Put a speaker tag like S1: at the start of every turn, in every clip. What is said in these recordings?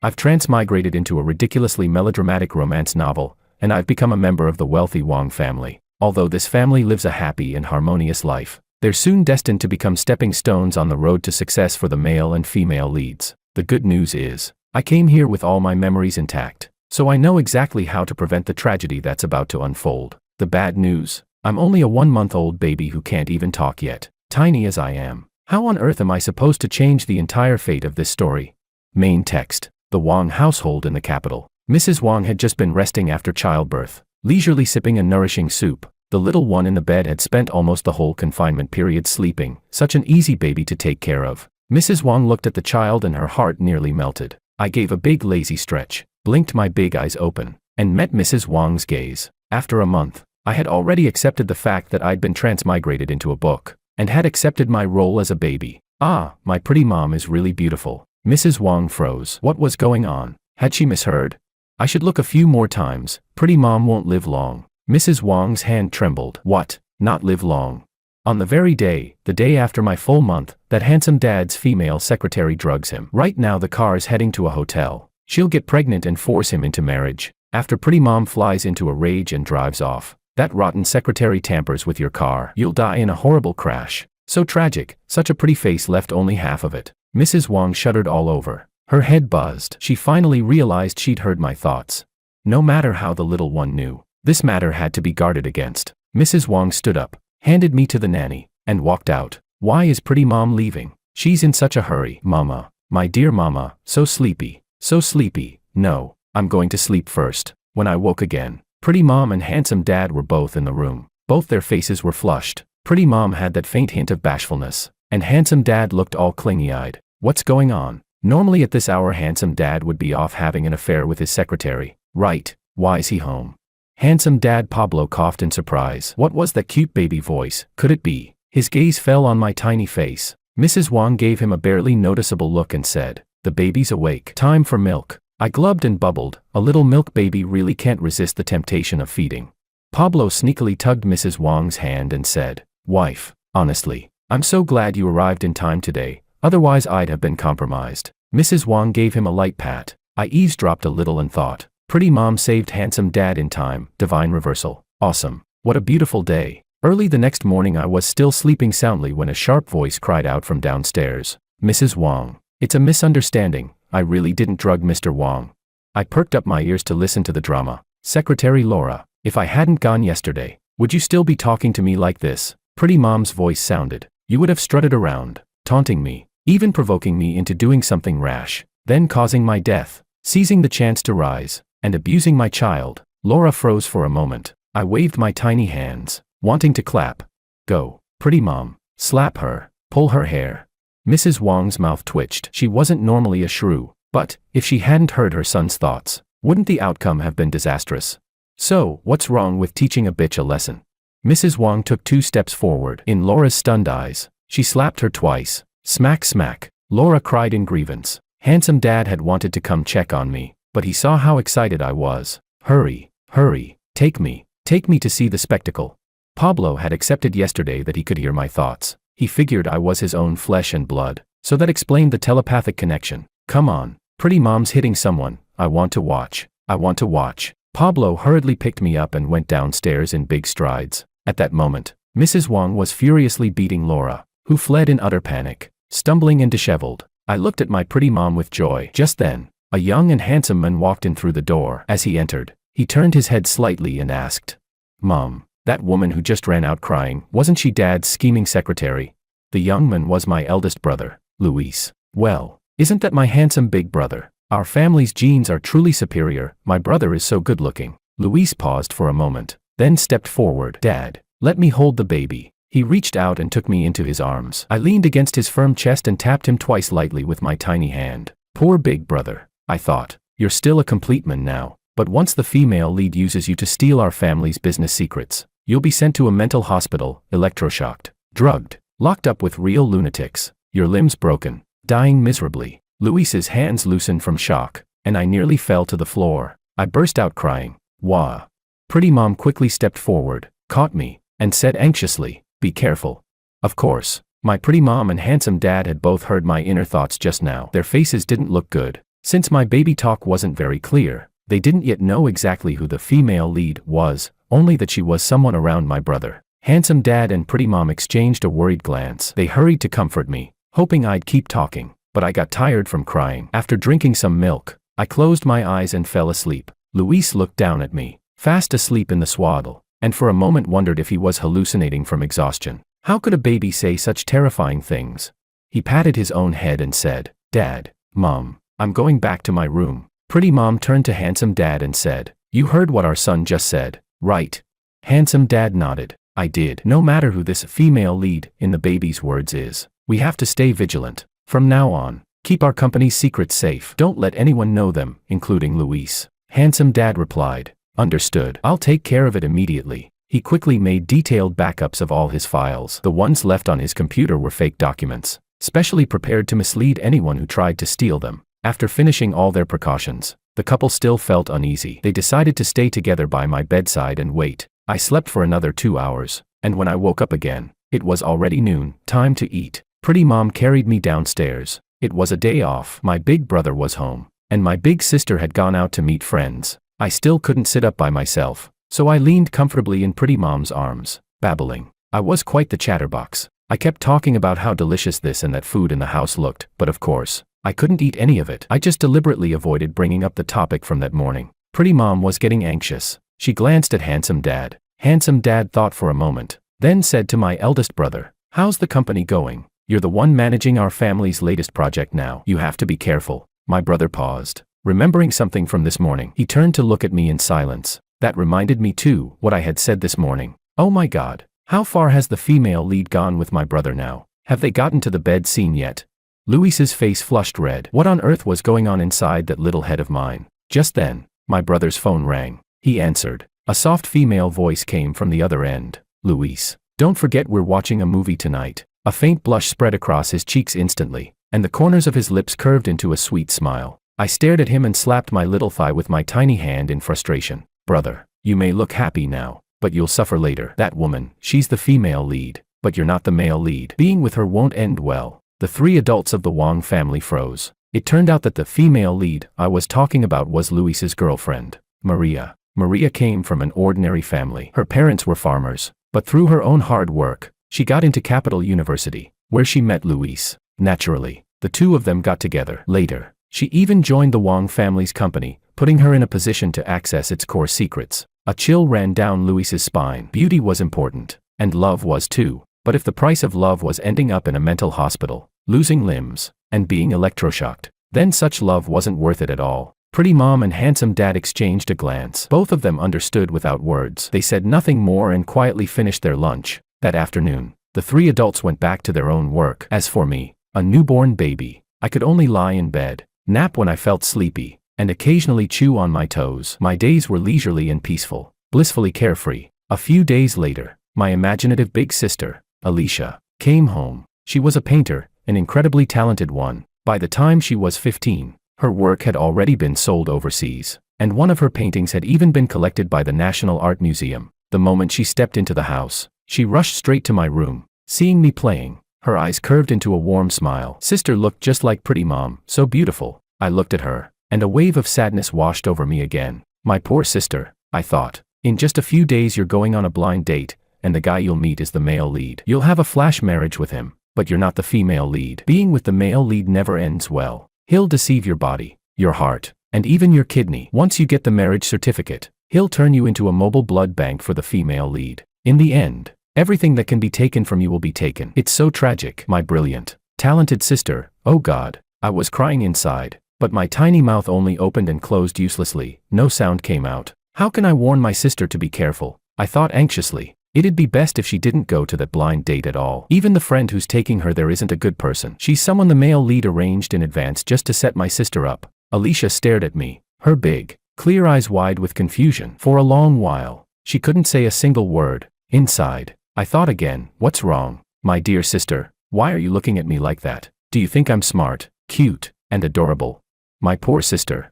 S1: I've transmigrated into a ridiculously melodramatic romance novel, and I've become a member of the wealthy Wang family. Although this family lives a happy and harmonious life, they're soon destined to become stepping stones on the road to success for the male and female leads. The good news is, I came here with all my memories intact, so I know exactly how to prevent the tragedy that's about to unfold. The bad news, I'm only a 1-month-old baby who can't even talk yet. Tiny as I am, how on earth am I supposed to change the entire fate of this story? Main text. The Wang household in the capital. Mrs. Wang had just been resting after childbirth, leisurely sipping a nourishing soup. The little one in the bed had spent almost the whole confinement period sleeping, such an easy baby to take care of. Mrs. Wang looked at the child and her heart nearly melted. I gave a big lazy stretch, blinked my big eyes open, and met Mrs. Wang's gaze. After a month, I had already accepted the fact that I'd been transmigrated into a book, and had accepted my role as a baby. Ah, my pretty mom is really beautiful. Mrs. Wang froze. What was going on? Had she misheard? I should look a few more times. Pretty mom won't live long. Mrs. Wang's hand trembled. What? Not live long? On the very day, the day after my full month, that handsome dad's female secretary drugs him. Right now the car's heading to a hotel. She'll get pregnant and force him into marriage. After pretty mom flies into a rage and drives off. That rotten secretary tampers with your car. You'll die in a horrible crash. So tragic, such a pretty face left only half of it. Mrs. Wang shuddered all over. Her head buzzed. She finally realized she'd heard my thoughts. No matter how the little one knew, this matter had to be guarded against. Mrs. Wang stood up, handed me to the nanny, and walked out. Why is pretty mom leaving? She's in such a hurry. Mama, my dear mama, so sleepy, so sleepy. No, I'm going to sleep first. When I woke again, pretty mom and handsome dad were both in the room. Both their faces were flushed. Pretty mom had that faint hint of bashfulness, and handsome dad looked all clingy-eyed. What's going on? Normally at this hour handsome dad would be off having an affair with his secretary. Right, why is he home? Handsome dad Pablo coughed in surprise. What was that cute baby voice? Could it be? His gaze fell on my tiny face. Mrs. Wang gave him a barely noticeable look and said, "The baby's awake. Time for milk." I glubbed and bubbled. A little milk baby really can't resist the temptation of feeding. Pablo sneakily tugged Mrs. Wang's hand and said, "Wife, honestly, I'm so glad you arrived in time today, otherwise I'd have been compromised." Mrs. Wang gave him a light pat. I eavesdropped a little and thought, pretty mom saved handsome dad in time. Divine reversal. Awesome. What a beautiful day. Early the next morning I was still sleeping soundly when a sharp voice cried out from downstairs. "Mrs. Wang, it's a misunderstanding. I really didn't drug Mr. Wang." I perked up my ears to listen to the drama. "Secretary Laura, if I hadn't gone yesterday, would you still be talking to me like this?" Pretty mom's voice sounded. "You would have strutted around, taunting me, even provoking me into doing something rash, then causing my death, seizing the chance to rise, and abusing my child." Laura froze for a moment. I waved my tiny hands, wanting to clap. "Go, pretty mom, slap her, pull her hair." Mrs. Wang's mouth twitched. She wasn't normally a shrew, but, if she hadn't heard her son's thoughts, wouldn't the outcome have been disastrous? So, what's wrong with teaching a bitch a lesson? Mrs. Wang took 2 steps forward. In Laura's stunned eyes, she slapped her twice. Smack smack. Laura cried in grievance. Handsome dad had wanted to come check on me, but he saw how excited I was. "Hurry, hurry, take me to see the spectacle." Pablo had accepted yesterday that he could hear my thoughts. He figured I was his own flesh and blood, so that explained the telepathic connection. "Come on, pretty mom's hitting someone. I want to watch. I want to watch." Pablo hurriedly picked me up and went downstairs in big strides. At that moment, Mrs. Wang was furiously beating Laura, who fled in utter panic, stumbling and disheveled. I looked at my pretty mom with joy. Just then, a young and handsome man walked in through the door. As he entered, he turned his head slightly and asked, "Mom, that woman who just ran out crying, wasn't she Dad's scheming secretary?" The young man was my eldest brother, Luis. "Well, isn't that my handsome big brother? Our family's genes are truly superior. My brother is so good-looking." Luis paused for a moment, then stepped forward. "Dad, let me hold the baby." He reached out and took me into his arms. I leaned against his firm chest and tapped him twice lightly with my tiny hand. "Poor big brother," I thought. "You're still a complete man now, but once the female lead uses you to steal our family's business secrets, you'll be sent to a mental hospital, electroshocked, drugged, locked up with real lunatics, your limbs broken, dying miserably." Luis's hands loosened from shock, and I nearly fell to the floor. I burst out crying. "Wah." Pretty mom quickly stepped forward, caught me, and said anxiously, "Be careful." Of course, my pretty mom and handsome dad had both heard my inner thoughts just now. Their faces didn't look good. Since my baby talk wasn't very clear, they didn't yet know exactly who the female lead was, only that she was someone around my brother. Handsome Dad and Pretty Mom exchanged a worried glance. They hurried to comfort me, hoping I'd keep talking, but I got tired from crying. After drinking some milk, I closed my eyes and fell asleep. Luis looked down at me, fast asleep in the swaddle, and for a moment wondered if he was hallucinating from exhaustion. How could a baby say such terrifying things? He patted his own head and said, "Dad, Mom, I'm going back to my room." Pretty Mom turned to Handsome Dad and said, "You heard what our son just said, right?" Handsome Dad nodded. "I did. No matter who this female lead, in the baby's words, is, we have to stay vigilant. From now on, keep our company's secrets safe. Don't let anyone know them, including Luis." Handsome Dad replied, "Understood. I'll take care of it immediately." He quickly made detailed backups of all his files. The ones left on his computer were fake documents, specially prepared to mislead anyone who tried to steal them. After finishing all their precautions, the couple still felt uneasy. They decided to stay together by my bedside and wait. I slept for another 2 hours, and when I woke up again, it was already noon, time to eat. Pretty Mom carried me downstairs. It was a day off. My big brother was home, and my big sister had gone out to meet friends. I still couldn't sit up by myself, so I leaned comfortably in Pretty Mom's arms, babbling. I was quite the chatterbox. I kept talking about how delicious this and that food in the house looked, but of course, I couldn't eat any of it. I just deliberately avoided bringing up the topic from that morning. Pretty Mom was getting anxious. She glanced at Handsome Dad. Handsome Dad thought for a moment, then said to my eldest brother, "How's the company going? You're the one managing our family's latest project now. You have to be careful." My brother paused, remembering something from this morning. He turned to look at me in silence. That reminded me too, what I had said this morning. Oh my God, how far has the female lead gone with my brother now? Have they gotten to the bed scene yet? Luis's face flushed red. What on earth was going on inside that little head of mine? Just then, my brother's phone rang. He answered. A soft female voice came from the other end. "Luis, don't forget we're watching a movie tonight." A faint blush spread across his cheeks instantly, and the corners of his lips curved into a sweet smile. I stared at him and slapped my little thigh with my tiny hand in frustration. "Brother, you may look happy now, but you'll suffer later. That woman, she's the female lead, but you're not the male lead. Being with her won't end well." The three adults of the Wong family froze. It turned out that the female lead I was talking about was Luis's girlfriend, Maria. Maria came from an ordinary family. Her parents were farmers, but through her own hard work, she got into Capital University, where she met Luis. Naturally, the two of them got together. Later, she even joined the Wong family's company, putting her in a position to access its core secrets. A chill ran down Luis's spine. Beauty was important, and love was too. But if the price of love was ending up in a mental hospital, losing limbs, and being electroshocked, then such love wasn't worth it at all. Pretty Mom and Handsome Dad exchanged a glance. Both of them understood without words. They said nothing more and quietly finished their lunch. That afternoon, the three adults went back to their own work. As for me, a newborn baby, I could only lie in bed, nap when I felt sleepy, and occasionally chew on my toes. My days were leisurely and peaceful, blissfully carefree. A few days later, my imaginative big sister, Alicia, came home. She was a painter, an incredibly talented one. By the time she was 15, her work had already been sold overseas, and one of her paintings had even been collected by the National Art Museum. The moment she stepped into the house, she rushed straight to my room. Seeing me playing, her eyes curved into a warm smile. Sister looked just like Pretty Mom, so beautiful. I looked at her, and a wave of sadness washed over me again. My poor sister, I thought. In just a few days you're going on a blind date, and the guy you'll meet is the male lead. You'll have a flash marriage with him, but you're not the female lead. Being with the male lead never ends well. He'll deceive your body, your heart, and even your kidney. Once you get the marriage certificate, he'll turn you into a mobile blood bank for the female lead. In the end, everything that can be taken from you will be taken. It's so tragic. My brilliant, talented sister, oh God. I was crying inside, but my tiny mouth only opened and closed uselessly. No sound came out. How can I warn my sister to be careful? I thought anxiously. It'd be best if she didn't go to that blind date at all. Even the friend who's taking her there isn't a good person. She's someone the male lead arranged in advance just to set my sister up. Alicia stared at me, her big, clear eyes wide with confusion. For a long while, she couldn't say a single word. Inside, I thought again, what's wrong? My dear sister, why are you looking at me like that? Do you think I'm smart, cute, and adorable? My poor sister.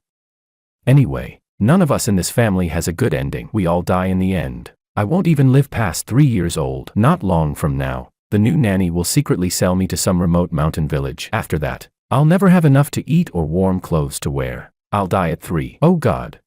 S1: Anyway, none of us in this family has a good ending. We all die in the end. I won't even live past 3 years old. Not long from now, the new nanny will secretly sell me to some remote mountain village. After that, I'll never have enough to eat or warm clothes to wear. I'll die at 3. Oh God.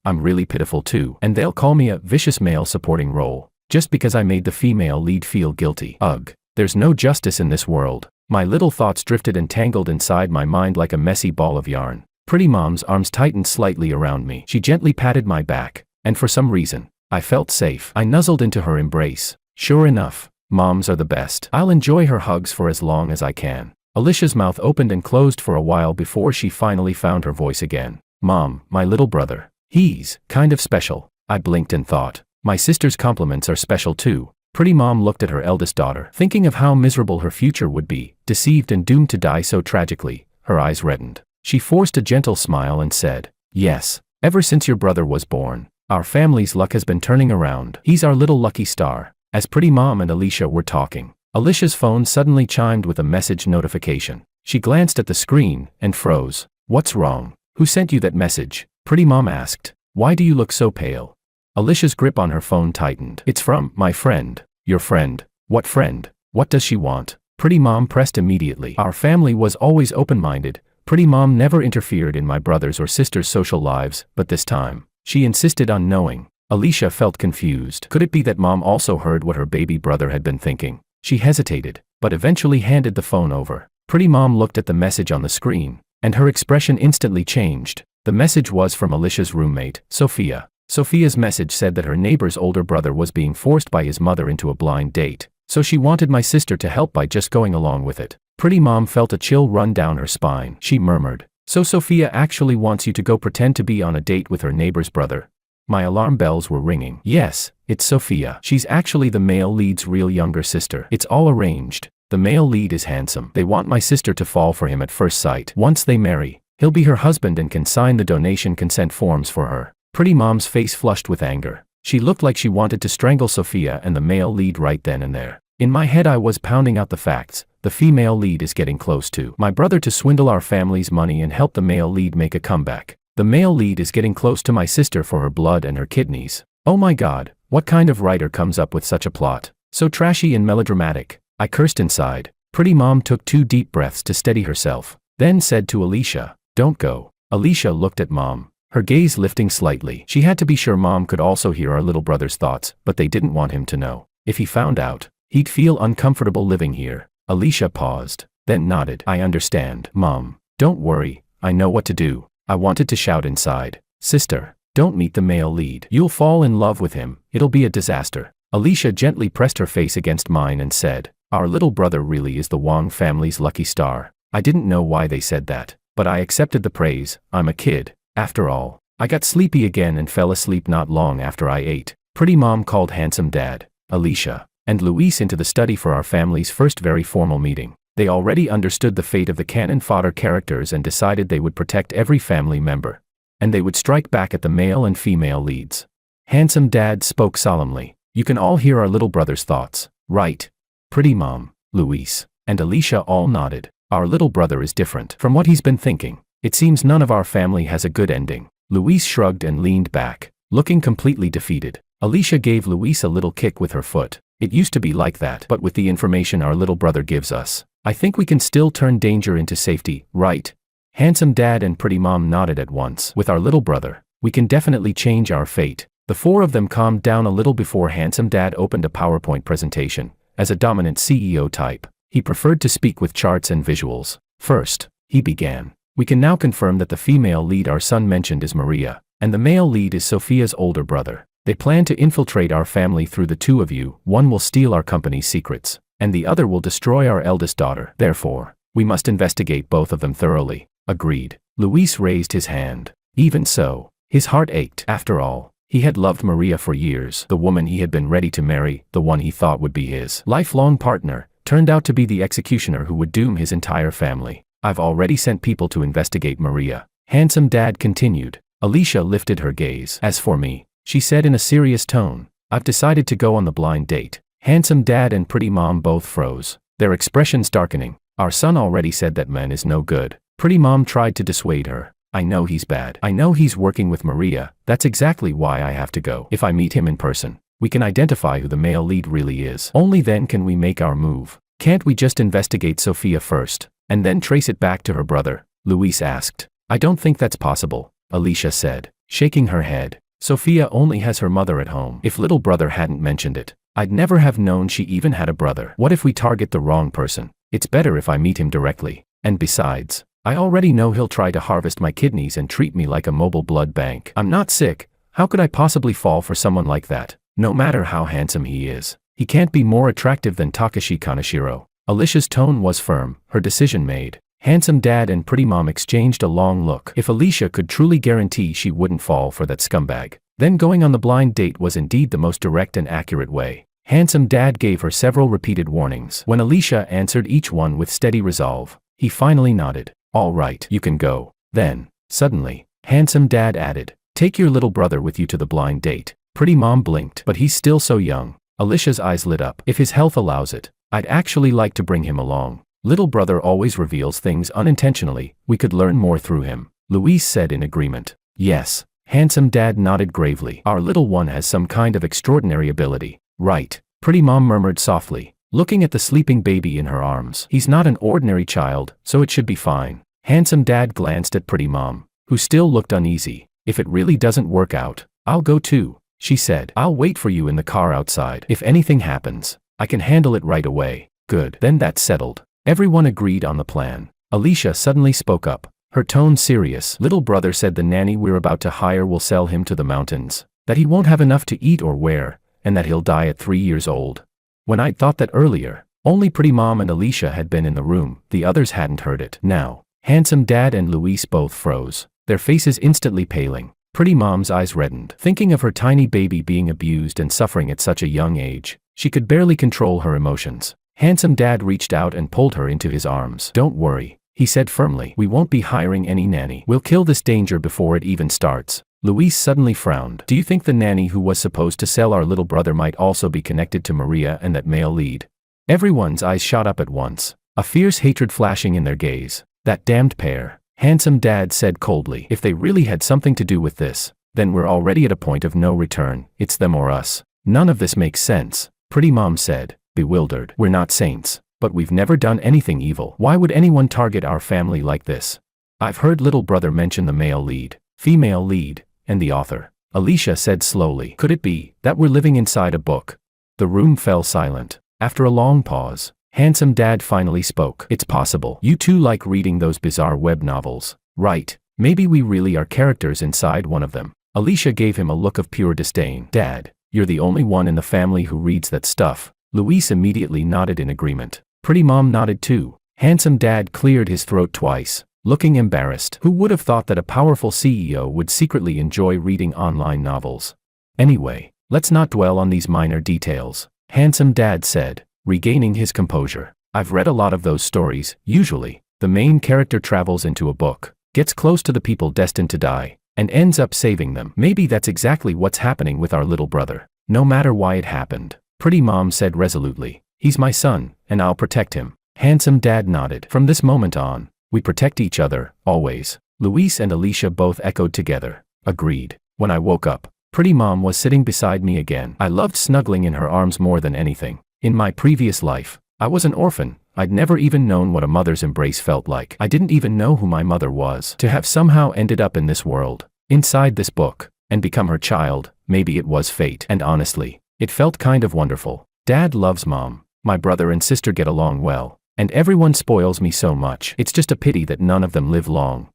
S1: I'm really pitiful too, and they'll call me a vicious male supporting role, just because I made the female lead feel guilty. Ugh. There's no justice in this world. My little thoughts drifted and tangled inside my mind like a messy ball of yarn. Pretty Mom's arms tightened slightly around me. She gently patted my back, and for some reason, I felt safe. I nuzzled into her embrace. Sure enough, moms are the best. I'll enjoy her hugs for as long as I can. Alicia's mouth opened and closed for a while before she finally found her voice again. Mom, my little brother. He's kind of special. I blinked and thought. My sister's compliments are special too. Pretty Mom looked at her eldest daughter, thinking of how miserable her future would be, deceived and doomed to die so tragically. Her eyes reddened. She forced a gentle smile and said, yes, ever since your brother was born, our family's luck has been turning around. He's our little lucky star. As Pretty Mom and Alicia were talking, Alicia's phone suddenly chimed with a message notification. She glanced at the screen and froze. What's wrong? Who sent you that message? Pretty Mom asked. Why do you look so pale? Alicia's grip on her phone tightened. It's from my friend. Your friend? What friend? What does she want? Pretty Mom pressed immediately. Our family was always open-minded. Pretty Mom never interfered in my brother's or sister's social lives, but this time, she insisted on knowing. Alicia felt confused. Could it be that Mom also heard what her baby brother had been thinking? She hesitated, but eventually handed the phone over. Pretty Mom looked at the message on the screen, and her expression instantly changed. The message was from Alicia's roommate, Sophia. Sophia's message said that her neighbor's older brother was being forced by his mother into a blind date, so she wanted my sister to help by just going along with it. Pretty Mom felt a chill run down her spine. She murmured, so Sophia actually wants you to go pretend to be on a date with her neighbor's brother? My alarm bells were ringing. Yes, it's Sophia. She's actually the male lead's real younger sister. It's all arranged. The male lead is handsome. They want my sister to fall for him at first sight. Once they marry, he'll be her husband and can sign the donation consent forms for her. Pretty Mom's face flushed with anger. She looked like she wanted to strangle Sophia and the male lead right then and there. In my head I was pounding out the facts. The female lead is getting close to my brother to swindle our family's money and help the male lead make a comeback. The male lead is getting close to my sister for her blood and her kidneys. Oh my God, what kind of writer comes up with such a plot? So trashy and melodramatic. I cursed inside. Pretty Mom took 2 deep breaths to steady herself, then said to Alicia, don't go. Alicia looked at Mom, her gaze lifting slightly. She had to be sure Mom could also hear our little brother's thoughts, but they didn't want him to know. If he found out, he'd feel uncomfortable living here. Alicia paused, then nodded. I understand, Mom. Don't worry, I know what to do. I wanted to shout inside. Sister, don't meet the male lead. You'll fall in love with him. It'll be a disaster. Alicia gently pressed her face against mine and said, our little brother really is the Wong family's lucky star. I didn't know why they said that, but I accepted the praise. I'm a kid. After all, I got sleepy again and fell asleep not long after I ate. Pretty Mom called handsome Dad, Alicia, and Luis into the study for our family's first very formal meeting. They already understood the fate of the cannon fodder characters and decided they would protect every family member. And they would strike back at the male and female leads. Handsome Dad spoke solemnly. You can all hear our little brother's thoughts, right? Pretty Mom, Luis, and Alicia all nodded. Our little brother is different from what he's been thinking. It seems none of our family has a good ending. Luis shrugged and leaned back, looking completely defeated. Alicia gave Luis a little kick with her foot. It used to be like that, but with the information our little brother gives us, I think we can still turn danger into safety, right? Handsome Dad and Pretty Mom nodded at once. With our little brother, we can definitely change our fate. The 4 of them calmed down a little before Handsome Dad opened a PowerPoint presentation. As a dominant CEO type, he preferred to speak with charts and visuals. First, he began. We can now confirm that the female lead our son mentioned is Maria, and the male lead is Sophia's older brother. They plan to infiltrate our family through the 2 of you. One will steal our company's secrets, and the other will destroy our eldest daughter. Therefore, we must investigate both of them thoroughly. Agreed. Luis raised his hand. Even so, his heart ached. After all, he had loved Maria for years. The woman he had been ready to marry, the one he thought would be his lifelong partner, turned out to be the executioner who would doom his entire family. I've already sent people to investigate Maria. Handsome Dad continued. Alicia lifted her gaze. As for me, she said in a serious tone, I've decided to go on the blind date. Handsome Dad and Pretty Mom both froze, their expressions darkening. Our son already said that man is no good. Pretty Mom tried to dissuade her. I know he's bad. I know he's working with Maria. That's exactly why I have to go. If I meet him in person, we can identify who the male lead really is. Only then can we make our move. Can't we just investigate Sophia first? and then trace it back to her brother? Luis asked. I don't think that's possible, Alicia said, shaking her head. Sophia only has her mother at home. If little brother hadn't mentioned it, I'd never have known she even had a brother. What if we target the wrong person? It's better if I meet him directly. And besides, I already know he'll try to harvest my kidneys and treat me like a mobile blood bank. I'm not sick. How could I possibly fall for someone like that? No matter how handsome he is, he can't be more attractive than Takashi Kaneshiro. Alicia's tone was firm, her decision made. Handsome dad and pretty mom exchanged a long look. If Alicia could truly guarantee she wouldn't fall for that scumbag, then going on the blind date was indeed the most direct and accurate way. Handsome dad gave her several repeated warnings. When Alicia answered each one with steady resolve, he finally nodded. All right, you can go. Then, suddenly, handsome dad added, take your little brother with you to the blind date. Pretty mom blinked. But he's still so young. Alicia's eyes lit up. If his health allows it, I'd actually like to bring him along. Little brother always reveals things unintentionally. We could learn more through him, Luis said in agreement. Yes. Handsome dad nodded gravely. Our little one has some kind of extraordinary ability. Right. Pretty mom murmured softly, looking at the sleeping baby in her arms. He's not an ordinary child, so it should be fine. Handsome dad glanced at pretty mom, who still looked uneasy. If it really doesn't work out, I'll go too, she said. I'll wait for you in the car outside. If anything happens, I can handle it right away. Good. Then that's settled. Everyone agreed on the plan. Alicia suddenly spoke up, her tone serious. Little brother said the nanny we're about to hire will sell him to the mountains, that he won't have enough to eat or wear, and that he'll die at 3 years old. When I'd thought that earlier, only pretty mom and Alicia had been in the room, the others hadn't heard it. Now, handsome dad and Luis both froze, their faces instantly paling. Pretty mom's eyes reddened. Thinking of her tiny baby being abused and suffering at such a young age, she could barely control her emotions. Handsome dad reached out and pulled her into his arms. Don't worry, he said firmly. We won't be hiring any nanny. We'll kill this danger before it even starts. Luis suddenly frowned. Do you think the nanny who was supposed to sell our little brother might also be connected to Maria and that male lead? Everyone's eyes shot up at once, a fierce hatred flashing in their gaze. That damned pair, handsome dad said coldly. If they really had something to do with this, then we're already at a point of no return. It's them or us. None of this makes sense, pretty mom said, bewildered. We're not saints, but we've never done anything evil. Why would anyone target our family like this? I've heard little brother mention the male lead, female lead, and the author, Alicia said slowly. Could it be that we're living inside a book? The room fell silent. After a long pause, handsome dad finally spoke. It's possible. You two like reading those bizarre web novels, right? Maybe we really are characters inside one of them. Alicia gave him a look of pure disdain. Dad, you're the only one in the family who reads that stuff. Luis immediately nodded in agreement. Pretty mom nodded too. Handsome dad cleared his throat twice, looking embarrassed. Who would have thought that a powerful CEO would secretly enjoy reading online novels? Anyway, let's not dwell on these minor details, handsome dad said, regaining his composure. I've read a lot of those stories. Usually, the main character travels into a book, gets close to the people destined to die, and ends up saving them. Maybe that's exactly what's happening with our little brother. No matter why it happened, pretty mom said resolutely, he's my son, and I'll protect him. Handsome dad nodded. From this moment on, we protect each other, always. Luis and Alicia both echoed together. Agreed. When I woke up, pretty mom was sitting beside me again. I loved snuggling in her arms more than anything. In my previous life, I was an orphan. I'd never even known what a mother's embrace felt like. I didn't even know who my mother was. To have somehow ended up in this world, inside this book, and become her child, maybe it was fate. And honestly, it felt kind of wonderful. Dad loves mom. My brother and sister get along well, and everyone spoils me so much. It's just a pity that none of them live long.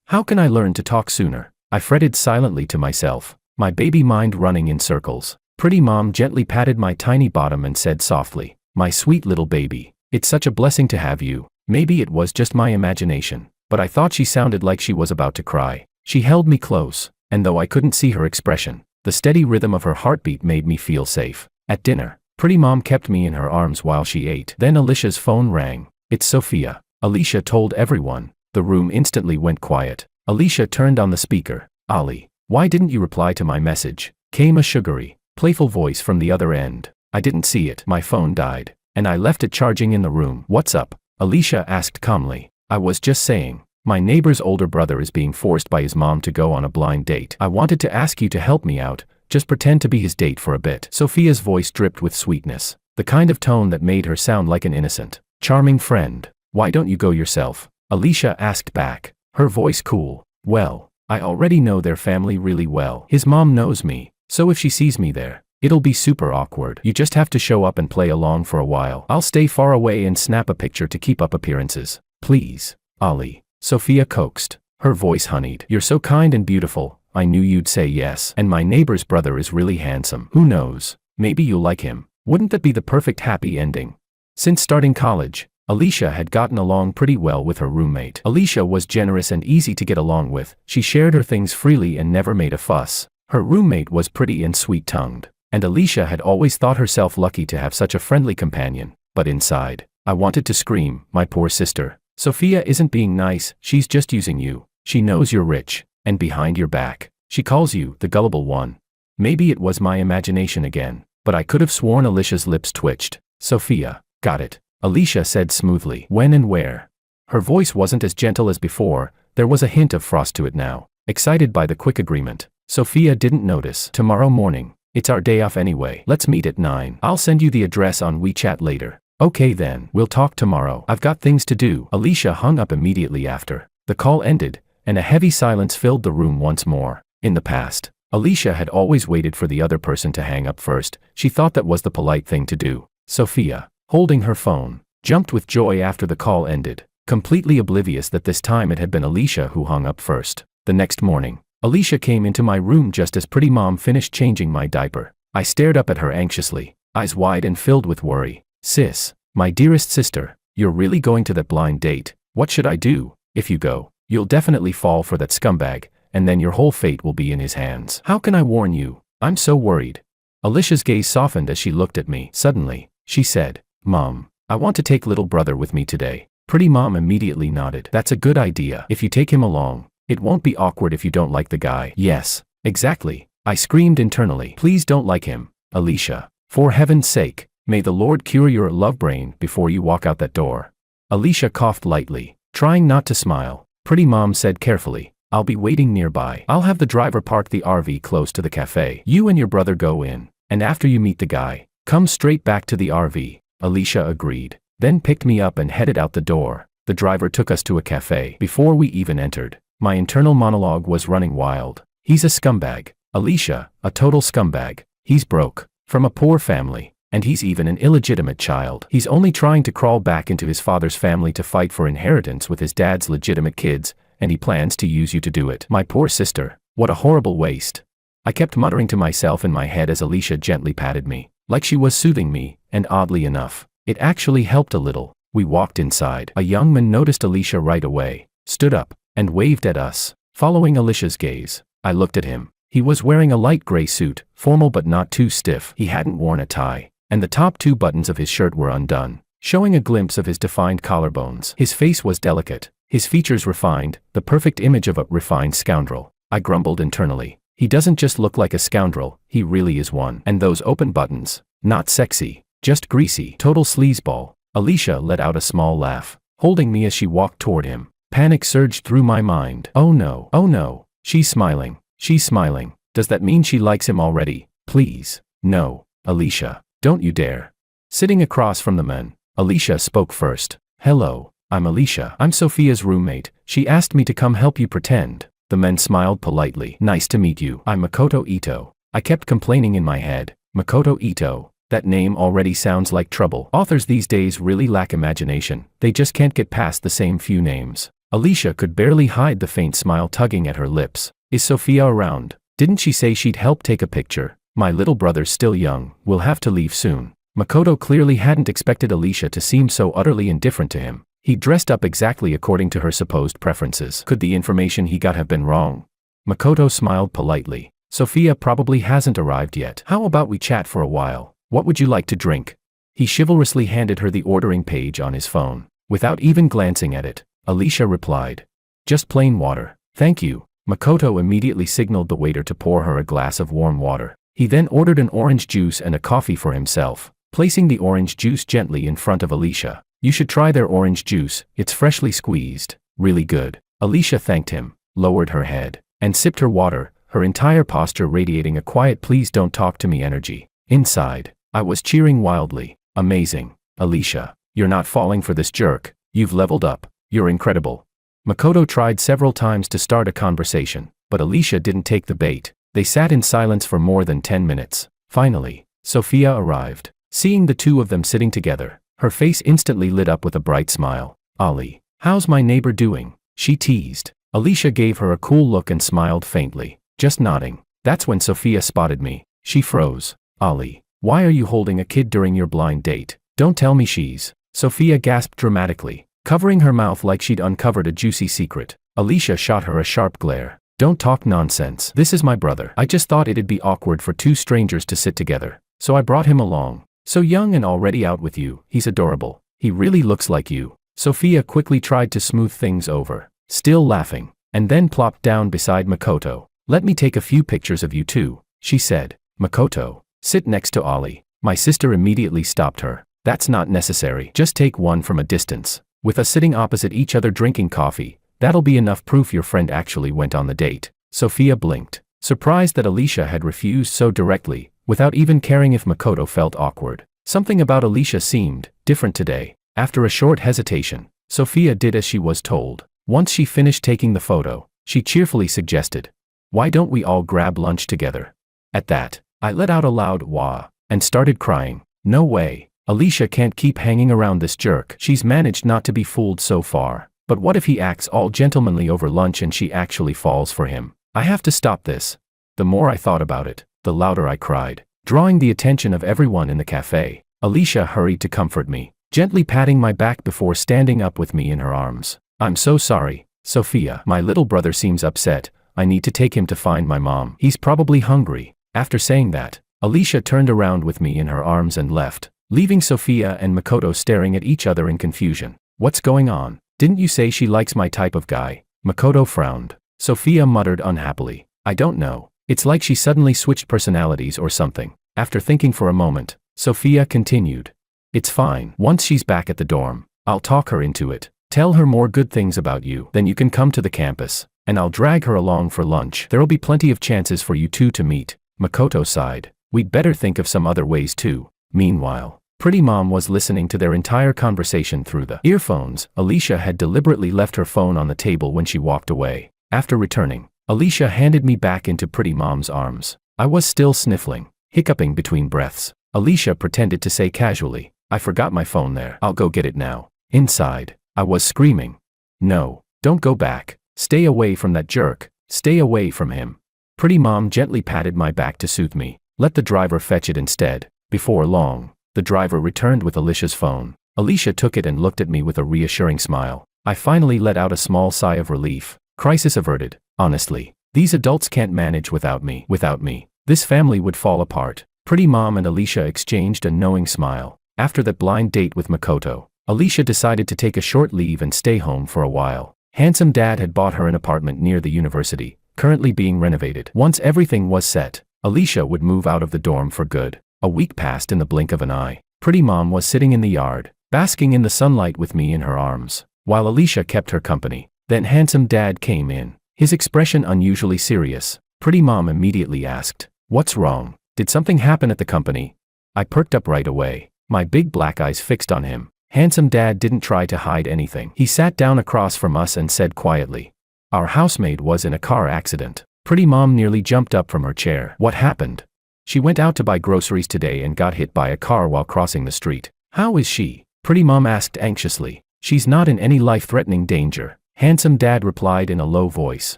S1: How can I learn to talk sooner? I fretted silently to myself, my baby mind running in circles. Pretty mom gently patted my tiny bottom and said softly, my sweet little baby, it's such a blessing to have you. Maybe it was just my imagination, but I thought she sounded like she was about to cry. She held me close, and though I couldn't see her expression, the steady rhythm of her heartbeat made me feel safe. At dinner, pretty mom kept me in her arms while she ate. Then Alicia's phone rang. It's Sophia, Alicia told everyone. The room instantly went quiet. Alicia turned on the speaker. Ali, why didn't you reply to my message? Came a sugary, playful voice from the other end. I didn't see it. My phone died, and I left it charging in the room. What's up? Alicia asked calmly. I was just saying, my neighbor's older brother is being forced by his mom to go on a blind date. I wanted to ask you to help me out. Just pretend to be his date for a bit. Sophia's voice dripped with sweetness, the kind of tone that made her sound like an innocent, charming friend. Why don't you go yourself? Alicia asked back, her voice cool. Well, I already know their family really well. His mom knows me, so if she sees me there, it'll be super awkward. You just have to show up and play along for a while. I'll stay far away and snap a picture to keep up appearances. Please, Ali. Sophia coaxed, her voice honeyed. You're so kind and beautiful, I knew you'd say yes. And my neighbor's brother is really handsome. Who knows, maybe you'll like him. Wouldn't that be the perfect happy ending? Since starting college, Alicia had gotten along pretty well with her roommate. Alicia was generous and easy to get along with. She shared her things freely and never made a fuss. Her roommate was pretty and sweet-tongued, and Alicia had always thought herself lucky to have such a friendly companion. But inside, I wanted to scream, my poor sister. Sophia isn't being nice, she's just using you. She knows you're rich, and behind your back, she calls you the gullible one. Maybe it was my imagination again, but I could have sworn Alicia's lips twitched. Sophia, got it, Alicia said smoothly. When and where? Her voice wasn't as gentle as before, there was a hint of frost to it now. Excited by the quick agreement, Sophia didn't notice. Tomorrow morning. It's our day off anyway. Let's meet at 9. I'll send you the address on WeChat later. Okay then, we'll talk tomorrow. I've got things to do. Alicia hung up immediately after. The call ended, and a heavy silence filled the room once more. In the past, Alicia had always waited for the other person to hang up first. She thought that was the polite thing to do. Sophia, holding her phone, jumped with joy after the call ended, completely oblivious that this time it had been Alicia who hung up first. The next morning, Alicia came into my room just as Pretty Mom finished changing my diaper. I stared up at her anxiously, eyes wide and filled with worry. Sis, my dearest sister, you're really going to that blind date? What should I do? If you go, you'll definitely fall for that scumbag, and then your whole fate will be in his hands. How can I warn you? I'm so worried. Alicia's gaze softened as she looked at me. Suddenly, she said, Mom, I want to take little brother with me today. Pretty Mom immediately nodded. That's a good idea. If you take him along, it won't be awkward if you don't like the guy. Yes, exactly. I screamed internally. Please don't like him, Alicia. For heaven's sake, may the Lord cure your love brain before you walk out that door. Alicia coughed lightly, trying not to smile. Pretty Mom said carefully, I'll be waiting nearby. I'll have the driver park the RV close to the cafe. You and your brother go in, and after you meet the guy, come straight back to the RV. Alicia agreed, then picked me up and headed out the door. The driver took us to a cafe. Before we even entered, my internal monologue was running wild. He's a scumbag. Alicia, a total scumbag. He's broke, from a poor family, and he's even an illegitimate child. He's only trying to crawl back into his father's family to fight for inheritance with his dad's legitimate kids, and he plans to use you to do it. My poor sister, what a horrible waste. I kept muttering to myself in my head as Alicia gently patted me, like she was soothing me, and oddly enough, it actually helped a little. We walked inside. A young man noticed Alicia right away, stood up, and waved at us. Following Alicia's gaze, I looked at him. He was wearing a light gray suit, formal but not too stiff. He hadn't worn a tie, and the top 2 buttons of his shirt were undone, showing a glimpse of his defined collarbones. His face was delicate, his features refined, the perfect image of a refined scoundrel. I grumbled internally. He doesn't just look like a scoundrel, he really is one. And those open buttons, not sexy, just greasy. Total sleazeball. Alicia let out a small laugh, holding me as she walked toward him. Panic surged through my mind. Oh no, she's smiling. She's smiling. Does that mean she likes him already? Please. No, Alicia, don't you dare. Sitting across from the man, Alicia spoke first. Hello, I'm Alicia. I'm Sophia's roommate. She asked me to come help you pretend. The man smiled politely. Nice to meet you. I'm Makoto Ito. I kept complaining in my head. Makoto Ito. That name already sounds like trouble. Authors these days really lack imagination. They just can't get past the same few names. Alicia could barely hide the faint smile tugging at her lips. Is Sophia around? Didn't she say she'd help take a picture? My little brother's still young. We'll have to leave soon. Makoto clearly hadn't expected Alicia to seem so utterly indifferent to him. He dressed up exactly according to her supposed preferences. Could the information he got have been wrong? Makoto smiled politely. Sophia probably hasn't arrived yet. How about we chat for a while? What would you like to drink? He chivalrously handed her the ordering page on his phone. Without even glancing at it, Alicia replied, just plain water. Thank you. Makoto immediately signaled the waiter to pour her a glass of warm water. He then ordered an orange juice and a coffee for himself, placing the orange juice gently in front of Alicia. You should try their orange juice, it's freshly squeezed. Really good. Alicia thanked him, lowered her head, and sipped her water, her entire posture radiating a quiet please don't talk to me energy. Inside, I was cheering wildly. Amazing. Alicia, you're not falling for this jerk, You've leveled up. You're incredible. Makoto tried several times to start a conversation, but Alicia didn't take the bait. They sat in silence for more than 10 minutes. Finally, Sophia arrived. Seeing the two of them sitting together, her face instantly lit up with a bright smile. "Ali, how's my neighbor doing?" she teased. Alicia gave her a cool look and smiled faintly, just nodding. That's when Sophia spotted me. She froze. "Ali, why are you holding a kid during your blind date? Don't tell me she's..." Sophia gasped dramatically, covering her mouth like she'd uncovered a juicy secret. Alicia shot her a sharp glare. "Don't talk nonsense. This is my brother. I just thought it'd be awkward for two strangers to sit together, so I brought him along. So young and already out with you. He's adorable. He really looks like you." Sophia quickly tried to smooth things over, still laughing, and then plopped down beside Makoto. "Let me take a few pictures of you too," she said. "Makoto, sit next to Ali." My sister immediately stopped her. "That's not necessary. Just take one from a distance. With us sitting opposite each other drinking coffee, that'll be enough proof your friend actually went on the date." Sophia blinked, surprised that Alicia had refused so directly, without even caring if Makoto felt awkward. Something about Alicia seemed different today. After a short hesitation, Sophia did as she was told. Once she finished taking the photo, she cheerfully suggested, "Why don't we all grab lunch together?" At that, I let out a loud wah, and started crying. No way. Alicia can't keep hanging around this jerk. She's managed not to be fooled so far. But what if he acts all gentlemanly over lunch and she actually falls for him? I have to stop this. The more I thought about it, the louder I cried, drawing the attention of everyone in the cafe. Alicia hurried to comfort me, gently patting my back before standing up with me in her arms. "I'm so sorry, Sophia. My little brother seems upset. I need to take him to find my mom. He's probably hungry." After saying that, Alicia turned around with me in her arms and left, leaving Sophia and Makoto staring at each other in confusion. "What's going on? Didn't you say she likes my type of guy?" Makoto frowned. Sophia muttered unhappily, "I don't know. It's like she suddenly switched personalities or something." After thinking for a moment, Sophia continued, "It's fine. Once she's back at the dorm, I'll talk her into it. Tell her more good things about you. Then you can come to the campus, and I'll drag her along for lunch. There'll be plenty of chances for you two to meet." Makoto sighed. "We'd better think of some other ways too." Meanwhile, Pretty Mom was listening to their entire conversation through the earphones. Alicia had deliberately left her phone on the table when she walked away. After returning, Alicia handed me back into Pretty Mom's arms. I was still sniffling, hiccuping between breaths. Alicia pretended to say casually, "I forgot my phone there. I'll go get it now." Inside, I was screaming, "No, don't go back. Stay away from that jerk. Stay away from him." Pretty Mom gently patted my back to soothe me. "Let the driver fetch it instead." Before long, the driver returned with Alicia's phone. Alicia took it and looked at me with a reassuring smile. I finally let out a small sigh of relief. Crisis averted. Honestly, these adults can't manage without me. Without me, this family would fall apart. Pretty Mom and Alicia exchanged a knowing smile. After that blind date with Makoto, Alicia decided to take a short leave and stay home for a while. Handsome Dad had bought her an apartment near the university, currently being renovated. Once everything was set, Alicia would move out of the dorm for good. A week passed in the blink of an eye. Pretty Mom was sitting in the yard, basking in the sunlight with me in her arms, while Alicia kept her company. Then Handsome Dad came in, his expression unusually serious. Pretty Mom immediately asked, "What's wrong? Did something happen at the company?" I perked up right away, my big black eyes fixed on him. Handsome Dad didn't try to hide anything. He sat down across from us and said quietly, "Our housemaid was in a car accident." Pretty Mom nearly jumped up from her chair. "What happened?" "She went out to buy groceries today and got hit by a car while crossing the street." "How is she?" Pretty Mom asked anxiously. "She's not in any life-threatening danger," Handsome Dad replied in a low voice,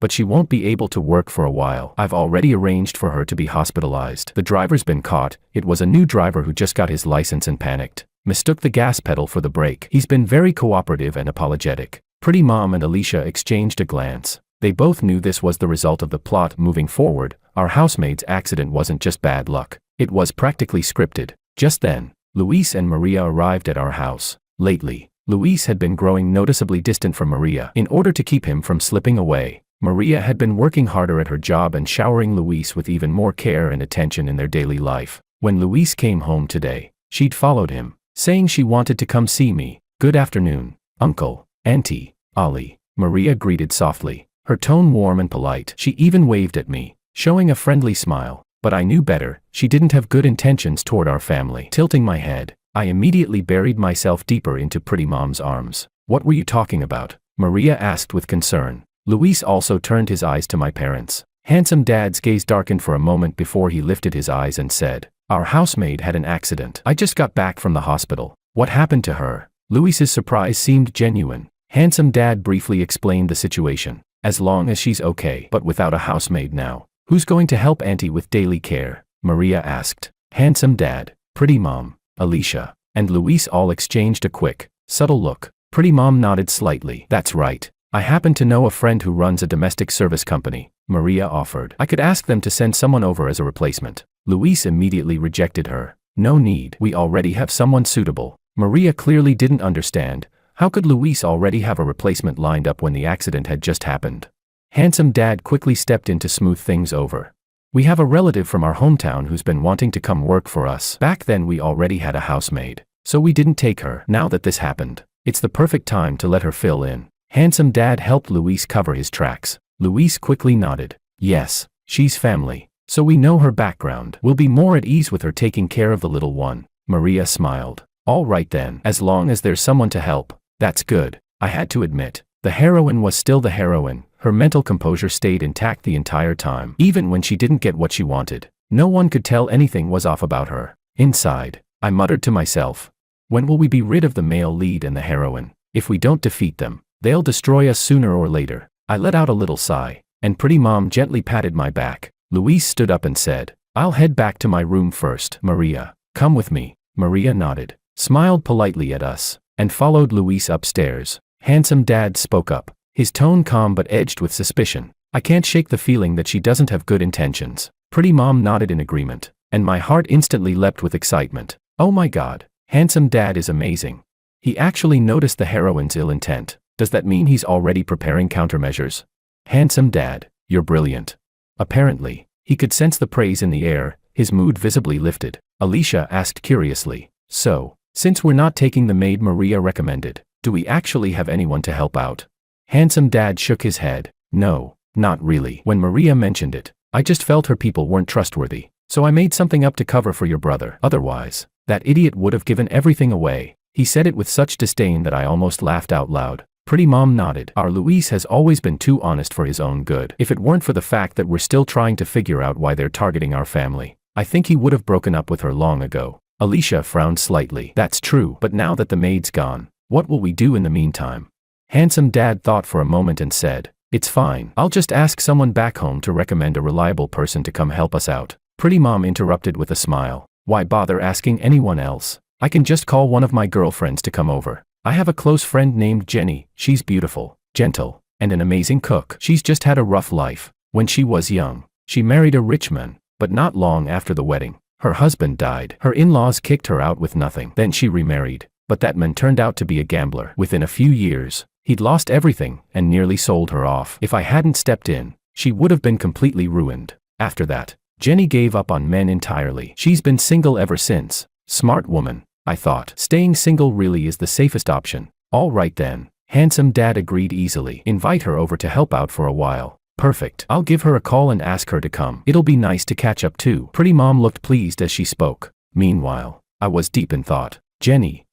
S1: "but she won't be able to work for a while. I've already arranged for her to be hospitalized. The driver's been caught. It was a new driver who just got his license and panicked. Mistook the gas pedal for the brake. He's been very cooperative and apologetic." Pretty Mom and Alicia exchanged a glance. They both knew this was the result of the plot moving forward. Our housemaid's accident wasn't just bad luck. It was practically scripted. Just then, Luis and Maria arrived at our house. Lately, Luis had been growing noticeably distant from Maria. In order to keep him from slipping away, Maria had been working harder at her job and showering Luis with even more care and attention in their daily life. When Luis came home today, she'd followed him, saying she wanted to come see me. "Good afternoon, Uncle, Auntie, Ali," Maria greeted softly, her tone warm and polite. She even waved at me, showing a friendly smile. But I knew better. She didn't have good intentions toward our family. Tilting my head, I immediately buried myself deeper into Pretty Mom's arms. What were you talking about? Maria asked with concern. Luis also turned his eyes to my parents. Handsome Dad's gaze darkened for a moment before he lifted his eyes and said, "Our housemaid had an accident. I just got back from the hospital." "What happened to her?" Luis's surprise seemed genuine. Handsome Dad briefly explained the situation. "As long as she's okay, but without a housemaid now. Who's going to help Auntie with daily care?" Maria asked. Handsome Dad, Pretty Mom, Alicia, and Luis all exchanged a quick, subtle look. Pretty Mom nodded slightly. "That's right. I happen to know a friend who runs a domestic service company," Maria offered. "I could ask them to send someone over as a replacement." Luis immediately rejected her. "No need. We already have someone suitable." Maria clearly didn't understand. How could Luis already have a replacement lined up when the accident had just happened? Handsome Dad quickly stepped in to smooth things over. "We have a relative from our hometown who's been wanting to come work for us. Back then we already had a housemaid, so we didn't take her. Now that this happened, it's the perfect time to let her fill in." Handsome Dad helped Luis cover his tracks. Luis quickly nodded. "Yes, she's family, so we know her background. We'll be more at ease with her taking care of the little one." Maria smiled. "All right then, as long as there's someone to help, that's good." I had to admit, the heroine was still the heroine. Her mental composure stayed intact the entire time. Even when she didn't get what she wanted, no one could tell anything was off about her. Inside, I muttered to myself, when will we be rid of the male lead and the heroine? If we don't defeat them, they'll destroy us sooner or later. I let out a little sigh, and Pretty Mom gently patted my back. Luis stood up and said, "I'll head back to my room first. Maria, come with me." Maria nodded, smiled politely at us, and followed Luis upstairs. Handsome Dad spoke up, his tone calm but edged with suspicion. "I can't shake the feeling that she doesn't have good intentions." Pretty Mom nodded in agreement, and my heart instantly leapt with excitement. Oh my God, Handsome Dad is amazing. He actually noticed the heroine's ill intent. Does that mean he's already preparing countermeasures? Handsome Dad, you're brilliant. Apparently, he could sense the praise in the air, his mood visibly lifted. Alicia asked curiously, "So, since we're not taking the maid Maria recommended, do we actually have anyone to help out?" Handsome Dad shook his head. "No, not really. When Maria mentioned it, I just felt her people weren't trustworthy, so I made something up to cover for your brother. Otherwise, that idiot would have given everything away." He said it with such disdain that I almost laughed out loud. Pretty Mom nodded. "Our Luis has always been too honest for his own good. If it weren't for the fact that we're still trying to figure out why they're targeting our family, I think he would have broken up with her long ago." Alicia frowned slightly. "That's true, but now that the maid's gone, what will we do in the meantime?" Handsome Dad thought for a moment and said, "It's fine. I'll just ask someone back home to recommend a reliable person to come help us out." Pretty Mom interrupted with a smile. "Why bother asking anyone else? I can just call one of my girlfriends to come over. I have a close friend named Jenny. She's beautiful, gentle, and an amazing cook. She's just had a rough life. When she was young, she married a rich man, but not long after the wedding, her husband died. Her in-laws kicked her out with nothing. Then she remarried, but that man turned out to be a gambler. Within a few years, he'd lost everything and nearly sold her off. If I hadn't stepped in, she would have been completely ruined. After that, Jenny gave up on men entirely. She's been single ever since." Smart woman, I thought. Staying single really is the safest option. "All right then." Handsome Dad agreed easily. "Invite her over to help out for a while." "Perfect. I'll give her a call and ask her to come. It'll be nice to catch up too." Pretty Mom looked pleased as she spoke. Meanwhile, I was deep in thought. Jenny.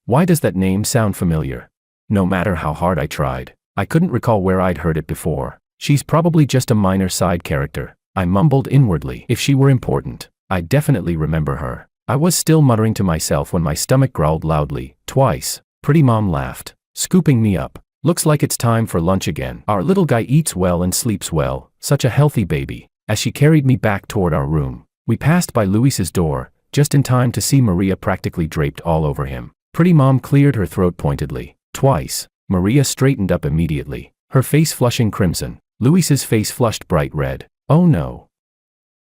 S1: Why does that name sound familiar? No matter how hard I tried, I couldn't recall where I'd heard it before. She's probably just a minor side character, I mumbled inwardly. If she were important, I'd definitely remember her. I was still muttering to myself when my stomach growled loudly, twice. Pretty Mom laughed, scooping me up. "Looks like it's time for lunch again. Our little guy eats well and sleeps well, such a healthy baby." As she carried me back toward our room, we passed by Luis's door, just in time to see Maria practically draped all over him. Pretty Mom cleared her throat pointedly. Twice. Maria straightened up immediately, her face flushing crimson. Luis's face flushed bright red. Oh no.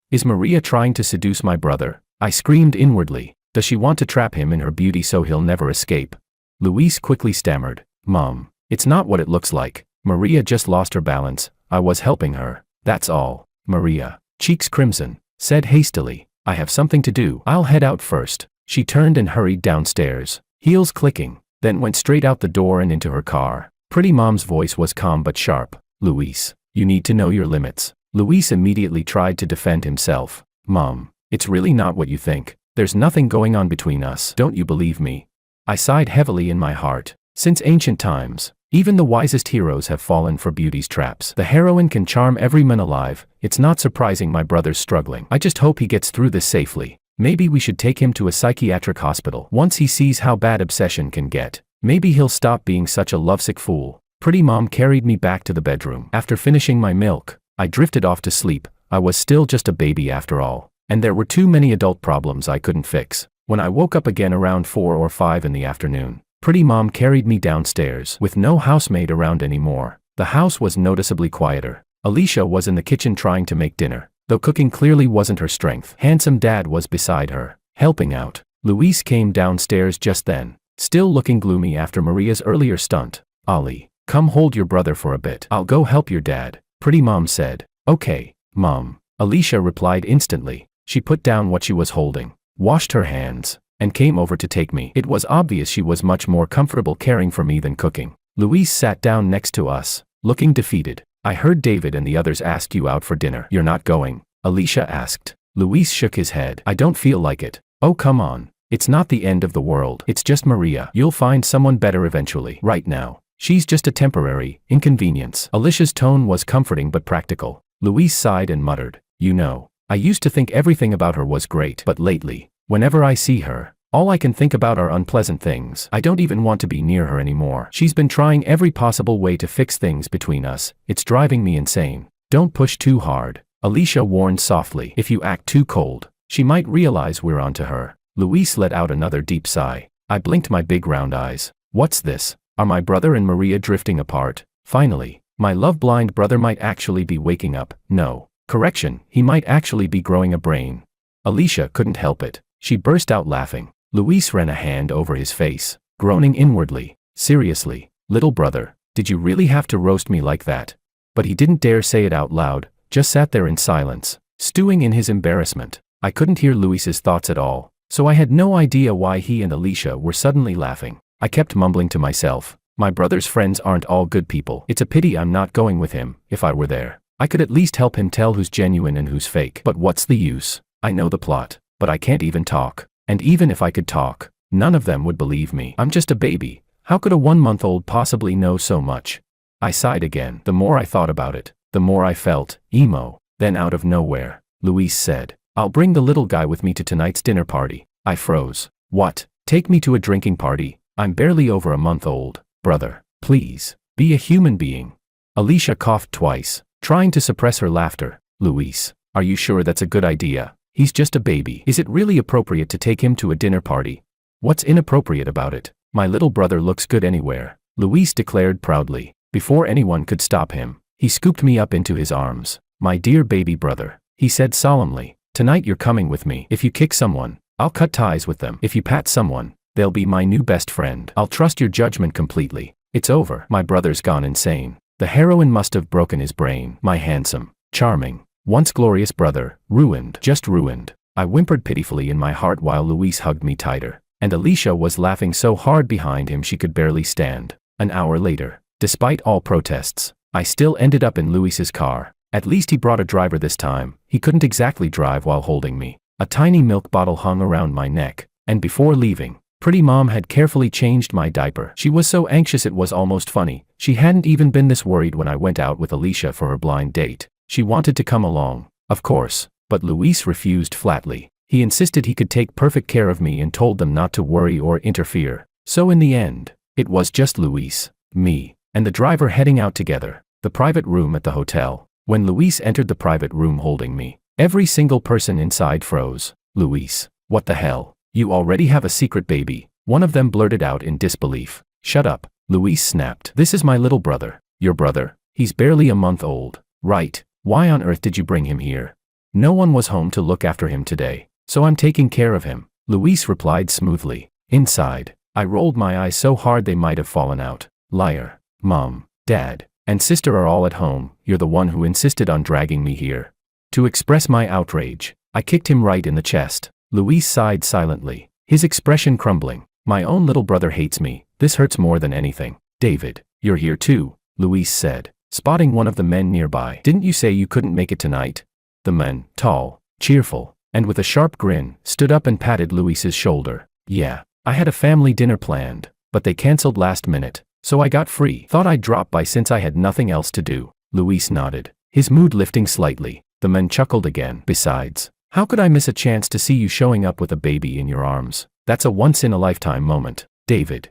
S1: Is Maria trying to seduce my brother? I screamed inwardly. Does she want to trap him in her beauty so he'll never escape? Luis quickly stammered. "Mom, it's not what it looks like. Maria just lost her balance. I was helping her. That's all." Maria, cheeks crimson, said hastily, "I have something to do. I'll head out first." She turned and hurried downstairs, heels clicking, then went straight out the door and into her car. Pretty Mom's voice was calm but sharp. "Luis, you need to know your limits." Luis immediately tried to defend himself. "Mom, it's really not what you think. There's nothing going on between us. Don't you believe me?" I sighed heavily in my heart. Since ancient times, even the wisest heroes have fallen for beauty's traps. The heroine can charm every man alive. It's not surprising my brother's struggling. I just hope he gets through this safely. Maybe we should take him to a psychiatric hospital. Once he sees how bad obsession can get, maybe he'll stop being such a lovesick fool. Pretty mom carried me back to the bedroom. After finishing my milk, I drifted off to sleep. I was still just a baby after all, and there were too many adult problems I couldn't fix. When I woke up again around 4 or 5 in the afternoon, Pretty mom carried me downstairs. With no housemaid around anymore, the house was noticeably quieter. Alicia was in the kitchen trying to make dinner, though cooking clearly wasn't her strength. Handsome dad was beside her, helping out. Luis came downstairs just then, still looking gloomy after Maria's earlier stunt. "Ali, come hold your brother for a bit. I'll go help your dad," Pretty mom said. "Okay, mom," Alicia replied instantly. She put down what she was holding, washed her hands, and came over to take me. It was obvious she was much more comfortable caring for me than cooking. Luis sat down next to us, looking defeated. "I heard David and the others ask you out for dinner. You're not going?" Alicia asked. Luis shook his head. "I don't feel like it." "Oh, come on. It's not the end of the world. It's just Maria. You'll find someone better eventually. Right now, she's just a temporary inconvenience." Alicia's tone was comforting but practical. Luis sighed and muttered, "You know, I used to think everything about her was great, but lately, whenever I see her, all I can think about are unpleasant things. I don't even want to be near her anymore. She's been trying every possible way to fix things between us. It's driving me insane." "Don't push too hard," Alicia warned softly. "If you act too cold, she might realize we're onto her." Luis let out another deep sigh. I blinked my big round eyes. What's this? Are my brother and Maria drifting apart? Finally, my love-blind brother might actually be waking up. No. Correction, he might actually be growing a brain. Alicia couldn't help it. She burst out laughing. Luis ran a hand over his face, groaning inwardly. "Seriously, little brother, did you really have to roast me like that?" But he didn't dare say it out loud, just sat there in silence, stewing in his embarrassment. I couldn't hear Luis's thoughts at all, so I had no idea why he and Alicia were suddenly laughing. I kept mumbling to myself, "My brother's friends aren't all good people. It's a pity I'm not going with him. If I were there, I could at least help him tell who's genuine and who's fake. But what's the use? I know the plot, but I can't even talk. And even if I could talk, none of them would believe me. I'm just a baby. How could a 1-month-old possibly know so much?" I sighed again. The more I thought about it, the more I felt emo. Then out of nowhere, Luis said, "I'll bring the little guy with me to tonight's dinner party." I froze. "What? Take me to a drinking party? I'm barely over a month old. Brother, please, be a human being." Alicia coughed twice, trying to suppress her laughter. "Luis, are you sure that's a good idea? He's just a baby. Is it really appropriate to take him to a dinner party?" "What's inappropriate about it? My little brother looks good anywhere," Luis declared proudly. Before anyone could stop him, he scooped me up into his arms. "My dear baby brother," he said solemnly, "tonight you're coming with me. If you kick someone, I'll cut ties with them. If you pat someone, they'll be my new best friend. I'll trust your judgment completely. It's over." My brother's gone insane. The heroin must have broken his brain. My handsome, charming, once glorious brother, ruined, just ruined. I whimpered pitifully in my heart while Luis hugged me tighter, and Alicia was laughing so hard behind him she could barely stand. An hour later, despite all protests, I still ended up in Luis's car. At least he brought a driver this time. He couldn't exactly drive while holding me. A tiny milk bottle hung around my neck, and before leaving, Pretty mom had carefully changed my diaper. She was so anxious it was almost funny. She hadn't even been this worried when I went out with Alicia for her blind date. She wanted to come along, of course, but Luis refused flatly. He insisted he could take perfect care of me and told them not to worry or interfere. So in the end, it was just Luis, me, and the driver heading out together. The private room at the hotel. When Luis entered the private room holding me, every single person inside froze. "Luis, what the hell? You already have a secret baby," one of them blurted out in disbelief. "Shut up," Luis snapped. "This is my little brother." "Your brother? He's barely a month old." "Right. Why on earth did you bring him here?" "No one was home to look after him today, so I'm taking care of him," Luis replied smoothly. Inside, I rolled my eyes so hard they might have fallen out. "Liar. Mom, Dad, and sister are all at home. You're the one who insisted on dragging me here." To express my outrage, I kicked him right in the chest. Luis sighed silently, his expression crumbling. "My own little brother hates me. This hurts more than anything." "David, you're here too," Luis said, spotting one of the men nearby. "Didn't you say you couldn't make it tonight?" The man, tall, cheerful, and with a sharp grin, stood up and patted Luis's shoulder. "Yeah, I had a family dinner planned, but they canceled last minute, so I got free. Thought I'd drop by since I had nothing else to do. Luis nodded, his mood lifting slightly. The men chuckled again. Besides, how could I miss a chance to see you showing up with a baby in your arms? That's a once-in-a-lifetime moment. David.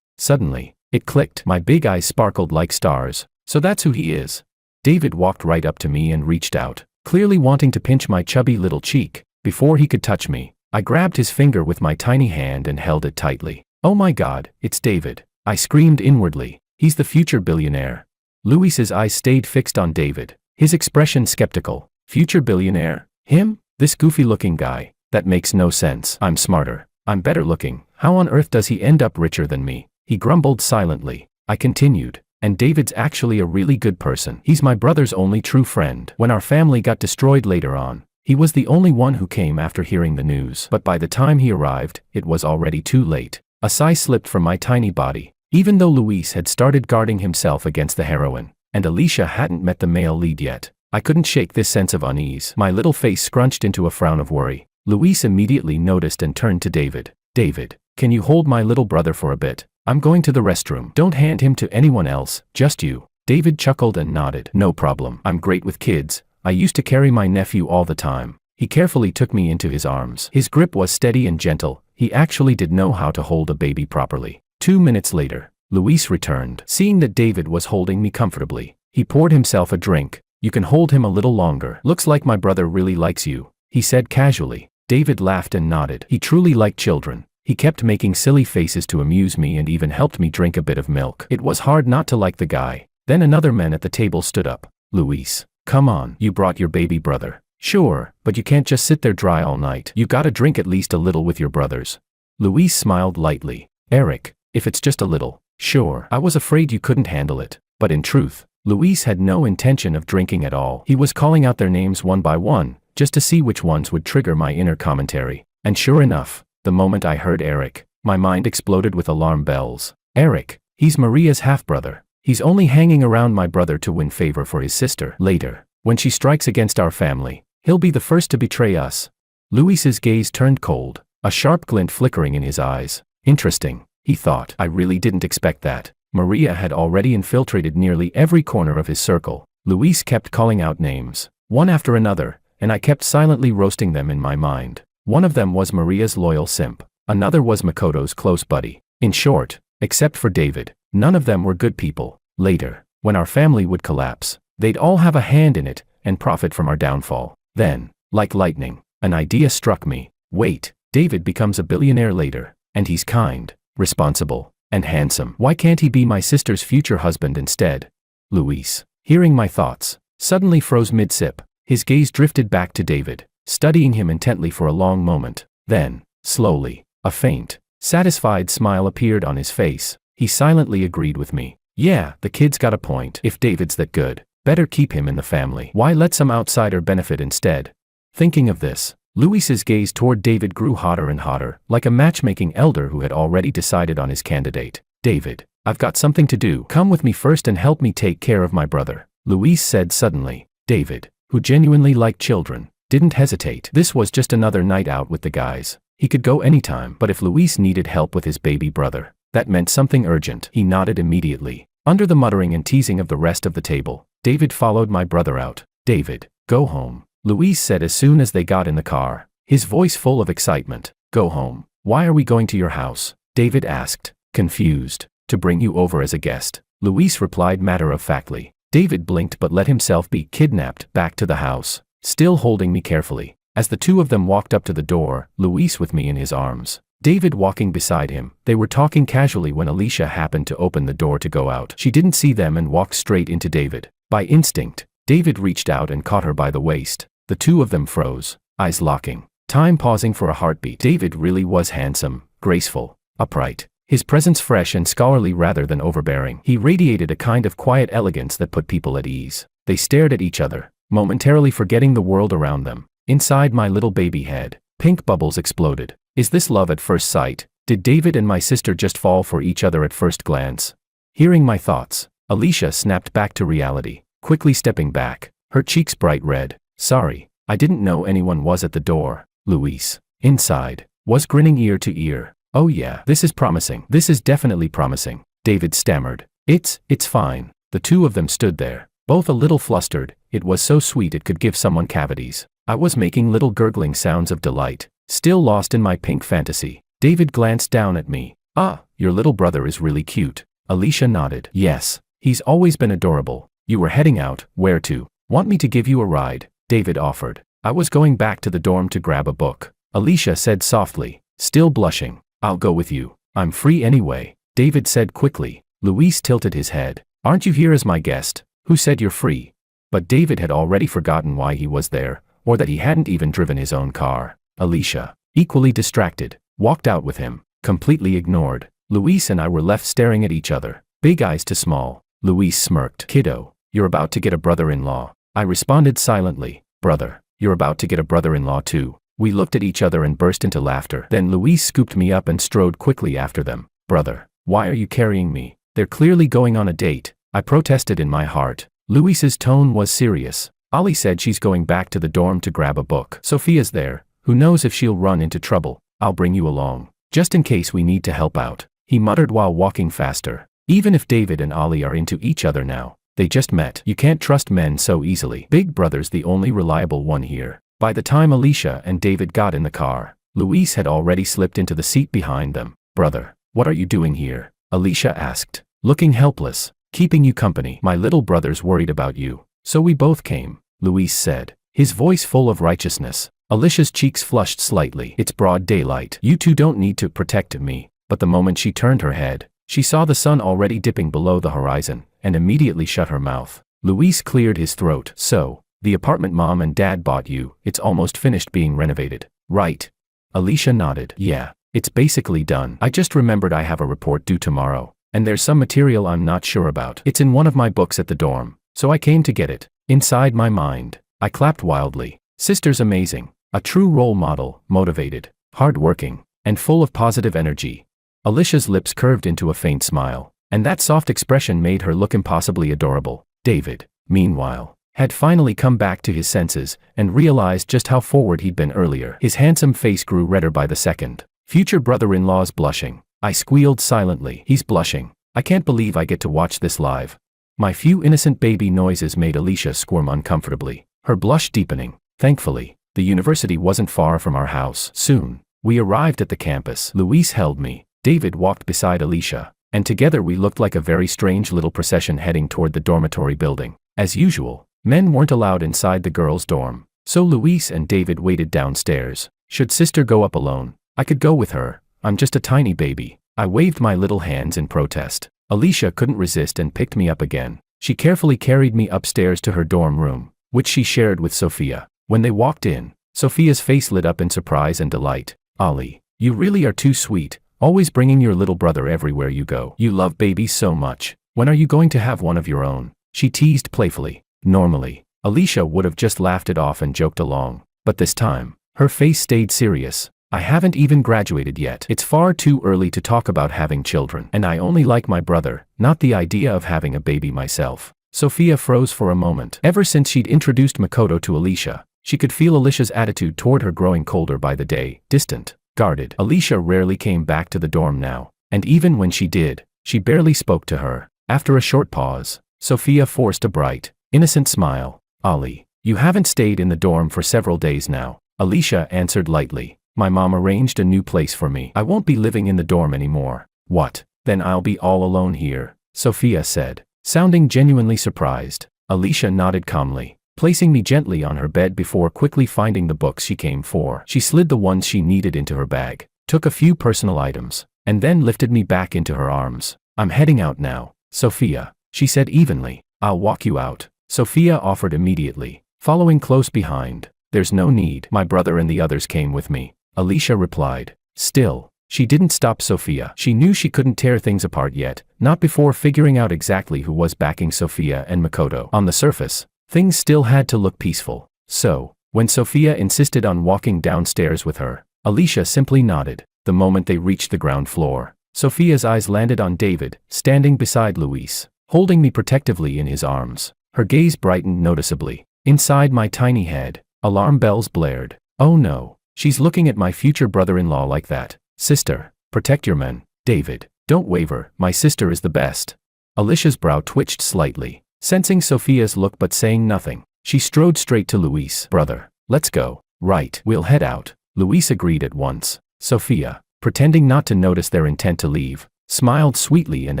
S1: Suddenly, it clicked. My big eyes sparkled like stars. So that's who he is. David walked right up to me and reached out, clearly wanting to pinch my chubby little cheek. Before he could touch me, I grabbed his finger with my tiny hand and held it tightly. Oh my God, it's David. I screamed inwardly. He's the future billionaire. Luis's eyes stayed fixed on David, his expression skeptical. Future billionaire? Him? This goofy-looking guy? That makes no sense. I'm smarter. I'm better looking. How on earth does he end up richer than me? He grumbled silently. I continued. And David's actually a really good person. He's my brother's only true friend. When our family got destroyed later on, he was the only one who came after hearing the news. But by the time he arrived, it was already too late. A sigh slipped from my tiny body. Even though Luis had started guarding himself against the heroine, and Alicia hadn't met the male lead yet, I couldn't shake this sense of unease. My little face scrunched into a frown of worry. Luis immediately noticed and turned to David. David, can you hold my little brother for a bit? I'm going to the restroom. Don't hand him to anyone else, just you. David chuckled and nodded. No problem. I'm great with kids. I used to carry my nephew all the time. He carefully took me into his arms. His grip was steady and gentle. He actually did know how to hold a baby properly. 2 minutes later, Luis returned. Seeing that David was holding me comfortably, he poured himself a drink. You can hold him a little longer. Looks like my brother really likes you, he said casually. David laughed and nodded. He truly liked children. He kept making silly faces to amuse me and even helped me drink a bit of milk. It was hard not to like the guy. Then another man at the table stood up. Luis, come on, you brought your baby brother. Sure, but you can't just sit there dry all night. You gotta drink at least a little with your brothers. Luis smiled lightly. Eric, if it's just a little, sure. I was afraid you couldn't handle it. But in truth, Luis had no intention of drinking at all. He was calling out their names one by one, just to see which ones would trigger my inner commentary. And sure enough, the moment I heard Eric, my mind exploded with alarm bells. Eric, he's Maria's half-brother. He's only hanging around my brother to win favor for his sister. Later, when she strikes against our family, he'll be the first to betray us. Luis's gaze turned cold, a sharp glint flickering in his eyes. Interesting, he thought. I really didn't expect that. Maria had already infiltrated nearly every corner of his circle. Luis kept calling out names, one after another, and I kept silently roasting them in my mind. One of them was Maria's loyal simp. Another was Makoto's close buddy. In short, except for David, none of them were good people. Later, when our family would collapse, they'd all have a hand in it and profit from our downfall. Then, like lightning, an idea struck me. Wait, David becomes a billionaire later, and he's kind, responsible, and handsome. Why can't he be my sister's future husband instead? Luis, hearing my thoughts, suddenly froze mid-sip. His gaze drifted back to David, studying him intently for a long moment. Then, slowly, a faint, satisfied smile appeared on his face. He silently agreed with me. Yeah, the kid's got a point. If David's that good, better keep him in the family. Why let some outsider benefit instead? Thinking of this, Luis's gaze toward David grew hotter and hotter, like a matchmaking elder who had already decided on his candidate. David, I've got something to do. Come with me first and help me take care of my brother, Luis said suddenly. David, who genuinely liked children, didn't hesitate. This was just another night out with the guys. He could go anytime, but if Luis needed help with his baby brother, that meant something urgent. He nodded immediately. Under the muttering and teasing of the rest of the table, David followed my brother out. David, go home, Luis said as soon as they got in the car, his voice full of excitement. Go home. Why are we going to your house? David asked, confused. To bring you over as a guest, Luis replied matter-of-factly. David blinked but let himself be kidnapped back to the house, still holding me carefully. As the two of them walked up to the door, Luis with me in his arms, David walking beside him, they were talking casually when Alicia happened to open the door to go out. She didn't see them and walked straight into David. By instinct, David reached out and caught her by the waist. The two of them froze, eyes locking, time pausing for a heartbeat. David really was handsome, graceful, upright. His presence fresh and scholarly rather than overbearing. He radiated a kind of quiet elegance that put people at ease. They stared at each other, momentarily forgetting the world around them. Inside my little baby head, pink bubbles exploded. Is this love at first sight? Did David and my sister just fall for each other at first glance? Hearing my thoughts, Alicia snapped back to reality, quickly stepping back, her cheeks bright red. Sorry, I didn't know anyone was at the door. Luis, inside, was grinning ear to ear. Oh yeah, this is promising. This is definitely promising, David stammered. It's fine. The two of them stood there, both a little flustered. It was so sweet it could give someone cavities. I was making little gurgling sounds of delight, still lost in my pink fantasy. David glanced down at me. Ah, your little brother is really cute. Alicia nodded. Yes, he's always been adorable. You were heading out, where to? Want me to give you a ride? David offered. I was going back to the dorm to grab a book, Alicia said softly, still blushing. I'll go with you. I'm free anyway, David said quickly. Luis tilted his head. Aren't you here as my guest? Who said you're free? But David had already forgotten why he was there, or that he hadn't even driven his own car. Alicia, equally distracted, walked out with him, completely ignored. Luis and I were left staring at each other, big eyes to small. Luis smirked. Kiddo, you're about to get a brother-in-law. I responded silently. Brother, you're about to get a brother-in-law too. We looked at each other and burst into laughter. Then Luis scooped me up and strode quickly after them. Brother, why are you carrying me? They're clearly going on a date, I protested in my heart. Luis's tone was serious. Ali said she's going back to the dorm to grab a book. Sophia's there. Who knows if she'll run into trouble. I'll bring you along, just in case we need to help out, he muttered while walking faster. Even if David and Ali are into each other now, they just met. You can't trust men so easily. Big brother's the only reliable one here. By the time Alicia and David got in the car, Luis had already slipped into the seat behind them. Brother, what are you doing here? Alicia asked, looking helpless. Keeping you company. My little brother's worried about you, so we both came, Luis said, his voice full of righteousness. Alicia's cheeks flushed slightly. It's broad daylight. You two don't need to protect me. But the moment she turned her head, she saw the sun already dipping below the horizon, and immediately shut her mouth. Luis cleared his throat. So, the apartment mom and dad bought you, it's almost finished being renovated, right? Alicia nodded. Yeah, it's basically done. I just remembered I have a report due tomorrow, and there's some material I'm not sure about. It's in one of my books at the dorm, so I came to get it. Inside my mind, I clapped wildly. Sister's amazing. A true role model, motivated, hardworking, and full of positive energy. Alicia's lips curved into a faint smile, and that soft expression made her look impossibly adorable. David, meanwhile, had finally come back to his senses and realized just how forward he'd been earlier. His handsome face grew redder by the second. Future brother-in-law's blushing. I squealed silently. He's blushing. I can't believe I get to watch this live. My few innocent baby noises made Alicia squirm uncomfortably, her blush deepening. Thankfully, the university wasn't far from our house. Soon, we arrived at the campus. Luis held me. David walked beside Alicia, and together we looked like a very strange little procession heading toward the dormitory building. As usual, men weren't allowed inside the girls' dorm, so Luis and David waited downstairs. Should sister go up alone, I could go with her. I'm just a tiny baby. I waved my little hands in protest. Alicia couldn't resist and picked me up again. She carefully carried me upstairs to her dorm room, which she shared with Sophia. When they walked in, Sophia's face lit up in surprise and delight. Ali, you really are too sweet, always bringing your little brother everywhere you go. You love babies so much. When are you going to have one of your own? She teased playfully. Normally, Alicia would have just laughed it off and joked along, but this time, her face stayed serious. I haven't even graduated yet. It's far too early to talk about having children, and I only like my brother, not the idea of having a baby myself. Sophia froze for a moment. Ever since she'd introduced Makoto to Alicia, she could feel Alicia's attitude toward her growing colder by the day, distant, guarded. Alicia rarely came back to the dorm now, and even when she did, she barely spoke to her. After a short pause, Sophia forced a bright, innocent smile. Ali, you haven't stayed in the dorm for several days now, Alicia answered lightly. My mom arranged a new place for me. I won't be living in the dorm anymore. What? Then I'll be all alone here, Sophia said, sounding genuinely surprised. Alicia nodded calmly, placing me gently on her bed before quickly finding the books she came for. She slid the ones she needed into her bag, took a few personal items, and then lifted me back into her arms. I'm heading out now, Sophia, she said evenly. I'll walk you out, Sophia offered immediately, following close behind. There's no need. My brother and the others came with me, Alicia replied. Still, she didn't stop Sophia. She knew she couldn't tear things apart yet, not before figuring out exactly who was backing Sophia and Makoto. On the surface, things still had to look peaceful. So, when Sophia insisted on walking downstairs with her, Alicia simply nodded. The moment they reached the ground floor, Sophia's eyes landed on David, standing beside Luis, holding me protectively in his arms. Her gaze brightened noticeably. Inside my tiny head, alarm bells blared. Oh no. She's looking at my future brother-in-law like that. Sister, Protect your men, David. Don't waver, my sister is the best. Alicia's brow twitched slightly, sensing Sophia's look but saying nothing. She strode straight to Luis. Brother, let's go. Right, we'll head out. Luis agreed at once. Sophia, pretending not to notice their intent to leave, smiled sweetly and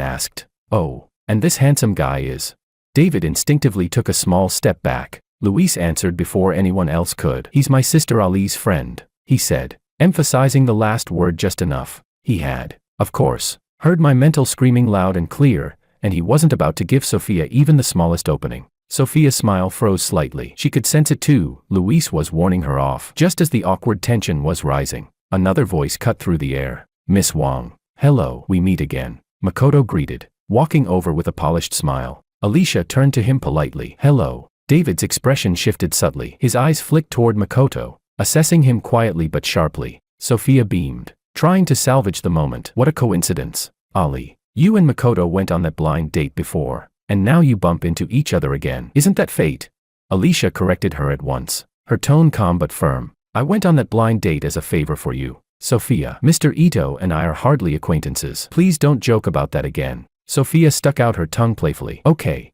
S1: asked, "Oh, and this handsome guy is?" David instinctively took a small step back. Luis answered before anyone else could. "He's my sister Ali's friend," he said, emphasizing the last word just enough. He had, of course, heard my mental screaming loud and clear, and he wasn't about to give Sophia even the smallest opening. Sophia's smile froze slightly. She could sense it too. Luis was warning her off. Just as the awkward tension was rising, another voice cut through the air. "Miss Wang. Hello, we meet again," Makoto greeted, walking over with a polished smile. Alicia turned to him politely. "Hello." David's expression shifted subtly. His eyes flicked toward Makoto, assessing him quietly but sharply. Sophia beamed, trying to salvage the moment. "What a coincidence, Ali. You and Makoto went on that blind date before, and now you bump into each other again. Isn't that fate?" Alicia corrected her at once, her tone calm but firm. "I went on that blind date as a favor for you, Sophia. Mr. Ito and I are hardly acquaintances. Please don't joke about that again." Sophia stuck out her tongue playfully. Okay,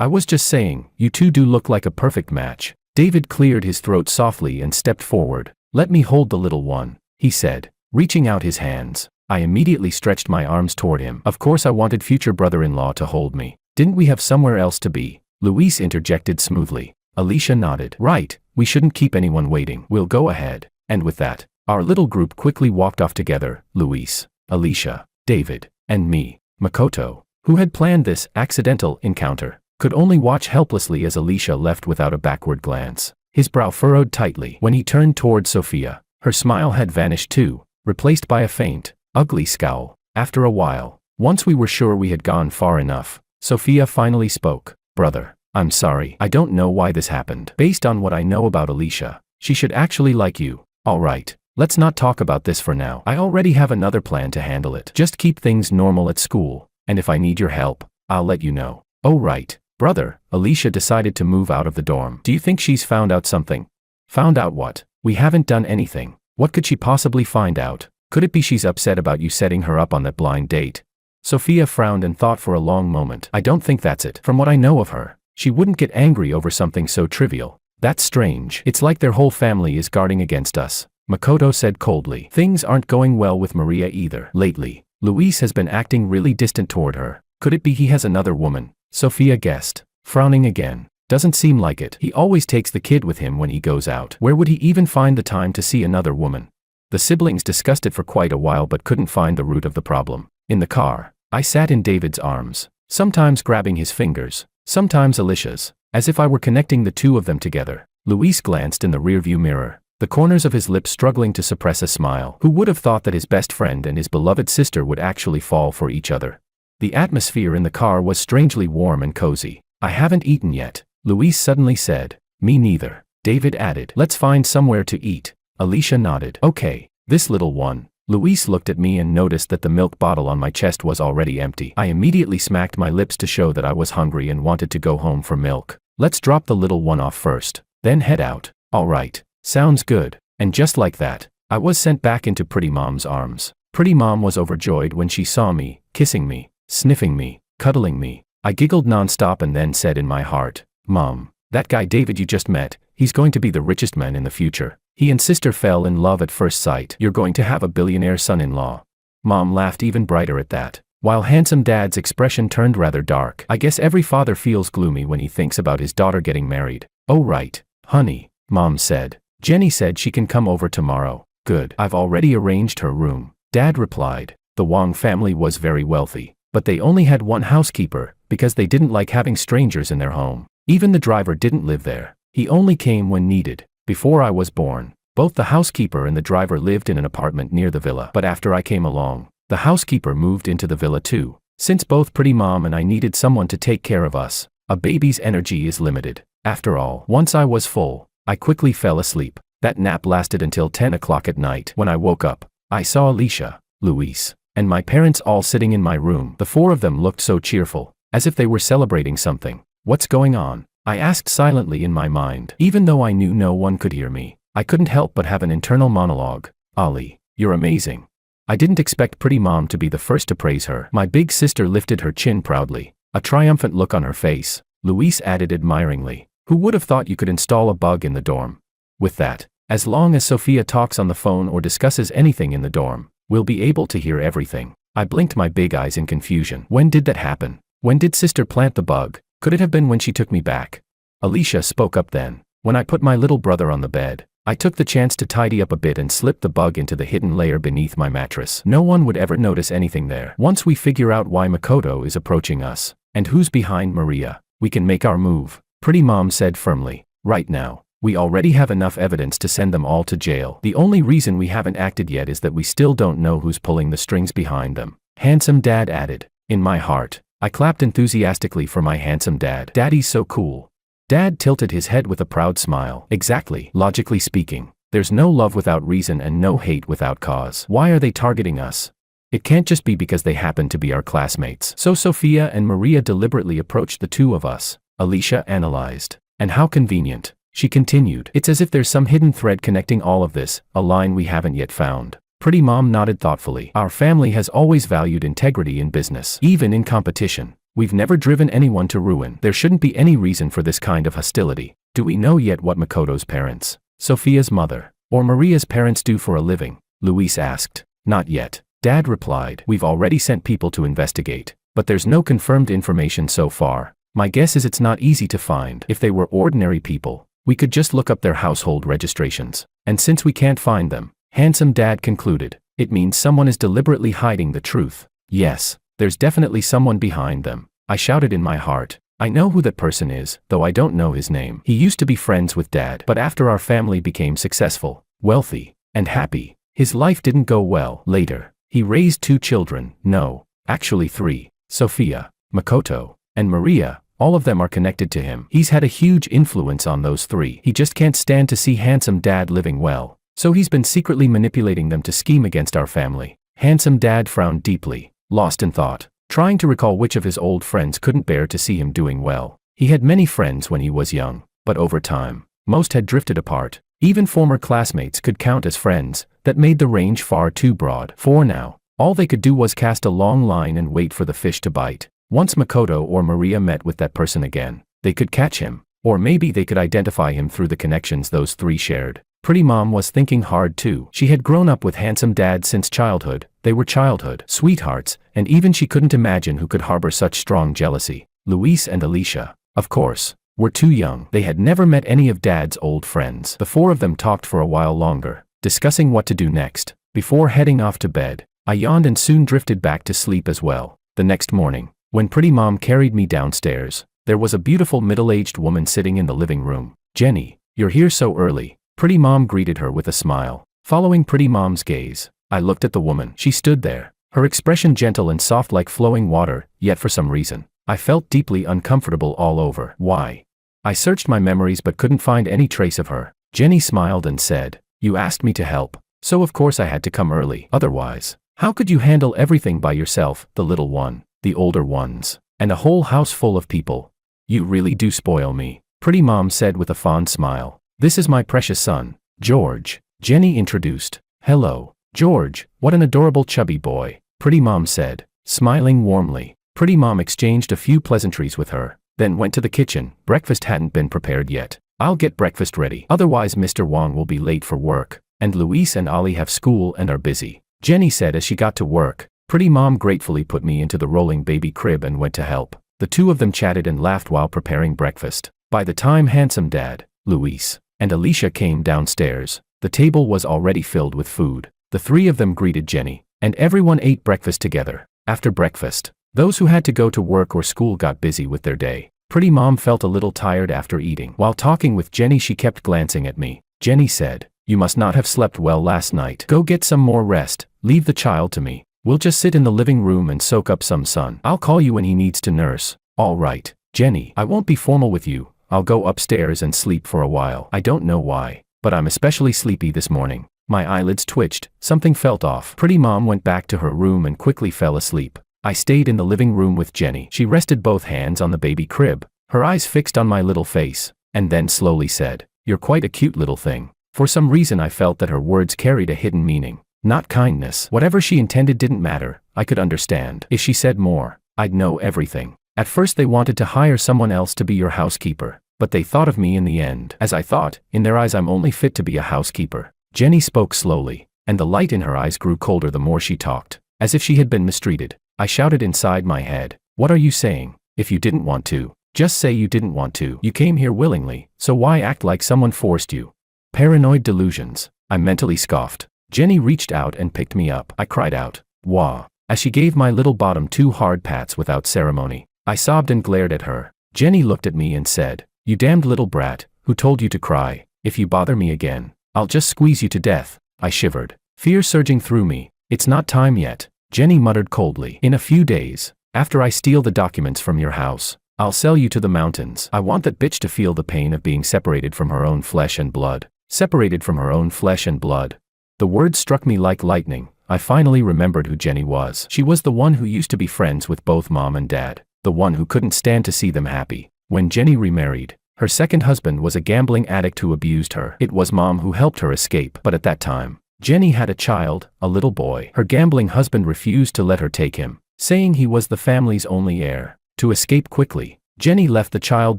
S1: I was just saying, you two do look like a perfect match." David cleared his throat softly and stepped forward. "Let me hold the little one," he said, reaching out his hands. I immediately stretched my arms toward him. Of course I wanted future brother-in-law to hold me. "Didn't we have somewhere else to be?" Luis interjected smoothly. Alicia nodded. "Right, we shouldn't keep anyone waiting. We'll go ahead." And with that, our little group quickly walked off together. Luis, Alicia, David, and me. Makoto, who had planned this accidental encounter, could only watch helplessly as Alicia left without a backward glance. His brow furrowed tightly. When he turned toward Sophia, her smile had vanished too, replaced by a faint, ugly scowl. After a while, once we were sure we had gone far enough, Sophia finally spoke. "Brother, I'm sorry. I don't know why this happened. Based on what I know about Alicia, she should actually like you. All right, let's not talk about this for now. I already have another plan to handle it. Just keep things normal at school, and if I need your help, I'll let you know." "Oh right, brother." Alicia decided to move out of the dorm. "Do you think she's found out something?" "Found out what? We haven't done anything. What could she possibly find out? Could it be she's upset about you setting her up on that blind date?" Sophia frowned and thought for a long moment. "I don't think that's it. From what I know of her, she wouldn't get angry over something so trivial." "That's strange. It's like their whole family is guarding against us," Makoto said coldly. "Things aren't going well with Maria either. Lately, Luis has been acting really distant toward her. Could it be he has another woman?" Sophia guessed, frowning again. "Doesn't seem like it. He always takes the kid with him when he goes out. Where would he even find the time to see another woman?" The siblings discussed it for quite a while but couldn't find the root of the problem. In the car, I sat in David's arms, sometimes grabbing his fingers, sometimes Alicia's, as if I were connecting the two of them together. Luis glanced in the rearview mirror, the corners of his lips struggling to suppress a smile. Who would have thought that his best friend and his beloved sister would actually fall for each other? The atmosphere in the car was strangely warm and cozy. "I haven't eaten yet," Luis suddenly said. "Me neither," David added. "Let's find somewhere to eat." Alicia nodded. "Okay, this little one." Luis looked at me and noticed that the milk bottle on my chest was already empty. I immediately smacked my lips to show that I was hungry and wanted to go home for milk. "Let's drop the little one off first, then head out." "All right, sounds good." And just like that, I was sent back into Pretty Mom's arms. Pretty Mom was overjoyed when she saw me, kissing me, sniffing me, cuddling me. I giggled nonstop and then said in my heart, "Mom, that guy David you just met, he's going to be the richest man in the future. He and sister fell in love at first sight. You're going to have a billionaire son-in-law." Mom laughed even brighter at that, while handsome Dad's expression turned rather dark. I guess every father feels gloomy when he thinks about his daughter getting married. "Oh right, honey," Mom said. "Jenny said she can come over tomorrow." "Good. I've already arranged her room," Dad replied. The Wang family was very wealthy, but they only had one housekeeper, because they didn't like having strangers in their home. Even the driver didn't live there. He only came when needed. Before I was born, both the housekeeper and the driver lived in an apartment near the villa. But after I came along, the housekeeper moved into the villa too. Since both Pretty Mom and I needed someone to take care of us, a baby's energy is limited. After all, once I was full, I quickly fell asleep. That nap lasted until 10 o'clock at night. When I woke up, I saw Alicia, Luis, and my parents all sitting in my room. The four of them looked so cheerful, as if they were celebrating something. "What's going on?" I asked silently in my mind. Even though I knew no one could hear me, I couldn't help but have an internal monologue. "Ali, you're amazing." I didn't expect Pretty Mom to be the first to praise her. My big sister lifted her chin proudly, a triumphant look on her face. Luis added admiringly, "Who would have thought you could install a bug in the dorm?" With that, as long as Sophia talks on the phone or discusses anything in the dorm, we'll be able to hear everything. I blinked my big eyes in confusion. When did that happen? When did sister plant the bug? Could it have been when she took me back? Alicia spoke up then. When I put my little brother on the bed, I took the chance to tidy up a bit and slipped the bug into the hidden layer beneath my mattress. No one would ever notice anything there. Once we figure out why Makoto is approaching us, and who's behind Maria, we can make our move, Pretty Mom said firmly. Right now, we already have enough evidence to send them all to jail. The only reason we haven't acted yet is that we still don't know who's pulling the strings behind them. Handsome Dad added. In my heart, I clapped enthusiastically for my handsome dad. Daddy's so cool. Dad tilted his head with a proud smile. Exactly. Logically speaking, there's no love without reason and no hate without cause. Why are they targeting us? It can't just be because they happen to be our classmates. So Sophia and Maria deliberately approached the two of us, Alicia analyzed. And how convenient, she continued. It's as if there's some hidden thread connecting all of this, a line we haven't yet found. Pretty Mom nodded thoughtfully. Our family has always valued integrity in business, even in competition. We've never driven anyone to ruin. There shouldn't be any reason for this kind of hostility. Do we know yet what Makoto's parents, Sophia's mother, or Maria's parents do for a living? Luis asked. Not yet, Dad replied. We've already sent people to investigate, but there's no confirmed information so far. My guess is it's not easy to find. If they were ordinary people, we could just look up their household registrations. And since we can't find them, Handsome Dad concluded, it means someone is deliberately hiding the truth. Yes, there's definitely someone behind them. I shouted in my heart. I know who that person is, though I don't know his name. He used to be friends with Dad, but after our family became successful, wealthy, and happy, his life didn't go well. Later, he raised 2 children, no, actually 3, Sophia, Makoto, and Maria. All of them are connected to him. He's had a huge influence on those 3. He just can't stand to see Handsome Dad living well. So he's been secretly manipulating them to scheme against our family. Handsome Dad frowned deeply, lost in thought, trying to recall which of his old friends couldn't bear to see him doing well. He had many friends when he was young, but over time, most had drifted apart. Even former classmates could count as friends. That made the range far too broad. For now, all they could do was cast a long line and wait for the fish to bite. Once Makoto or Maria met with that person again, they could catch him, or maybe they could identify him through the connections those 3 shared. Pretty Mom was thinking hard too. She had grown up with Handsome Dad since childhood. They were childhood sweethearts, and even she couldn't imagine who could harbor such strong jealousy. Luis and Alicia, of course, were too young. They had never met any of Dad's old friends. The 4 of them talked for a while longer, discussing what to do next. Before heading off to bed, I yawned and soon drifted back to sleep as well. The next morning, when Pretty Mom carried me downstairs, there was a beautiful middle-aged woman sitting in the living room. Jenny, you're here so early. Pretty Mom greeted her with a smile. Following Pretty Mom's gaze, I looked at the woman. She stood there, her expression gentle and soft like flowing water, yet for some reason, I felt deeply uncomfortable all over. Why? I searched my memories but couldn't find any trace of her. Jenny smiled and said, "You asked me to help, so of course I had to come early. Otherwise, how could you handle everything by yourself, the little one, the older ones, and a whole house full of people? You really do spoil me," Pretty Mom said with a fond smile. "This is my precious son, George," Jenny introduced. "Hello, George, what an adorable chubby boy," Pretty Mom said, smiling warmly. Pretty Mom exchanged a few pleasantries with her, then went to the kitchen. Breakfast hadn't been prepared yet. "I'll get breakfast ready, otherwise Mr. Wong will be late for work, and Luis and Ali have school and are busy," Jenny said as she got to work. Pretty Mom gratefully put me into the rolling baby crib and went to help. The 2 of them chatted and laughed while preparing breakfast. By the time Handsome Dad, Luis, and Alicia came downstairs, the table was already filled with food. The 3 of them greeted Jenny, and everyone ate breakfast together. After breakfast, those who had to go to work or school got busy with their day. Pretty Mom felt a little tired after eating. While talking with Jenny, she kept glancing at me. Jenny said, "You must not have slept well last night. Go get some more rest. Leave the child to me. We'll just sit in the living room and soak up some sun. I'll call you when he needs to nurse." "All right, Jenny, I won't be formal with you. I'll go upstairs and sleep for a while. I don't know why, but I'm especially sleepy this morning." My eyelids twitched. Something felt off. Pretty Mom went back to her room and quickly fell asleep. I stayed in the living room with Jenny. She rested both hands on the baby crib, her eyes fixed on my little face, and then slowly said, "You're quite a cute little thing." For some reason I felt that her words carried a hidden meaning. not kindness. Whatever she intended didn't matter, I could understand. If she said more, I'd know everything. At first they wanted to hire someone else to be your housekeeper, but they thought of me in the end. As I thought, in their eyes I'm only fit to be a housekeeper. Jenny spoke slowly, and the light in her eyes grew colder the more she talked, as if she had been mistreated. I shouted inside my head, "What are you saying? If you didn't want to, just say you didn't want to. You came here willingly, so why act like someone forced you?" Paranoid delusions, I mentally scoffed. Jenny reached out and picked me up. I cried out, "Wah," as she gave my little bottom 2 hard pats without ceremony. I sobbed and glared at her. Jenny looked at me and said, "You damned little brat, who told you to cry? If you bother me again, I'll just squeeze you to death." I shivered, fear surging through me. "It's not time yet," Jenny muttered coldly. "In a few days, after I steal the documents from your house, I'll sell you to the mountains. I want that bitch to feel the pain of being separated from her own flesh and blood. Separated from her own flesh and blood." The words struck me like lightning. I finally remembered who Jenny was. She was the one who used to be friends with both mom and dad, the one who couldn't stand to see them happy. When Jenny remarried, her second husband was a gambling addict who abused her. It was mom who helped her escape, but at that time, Jenny had a child, a little boy. Her gambling husband refused to let her take him, saying he was the family's only heir. To escape quickly, Jenny left the child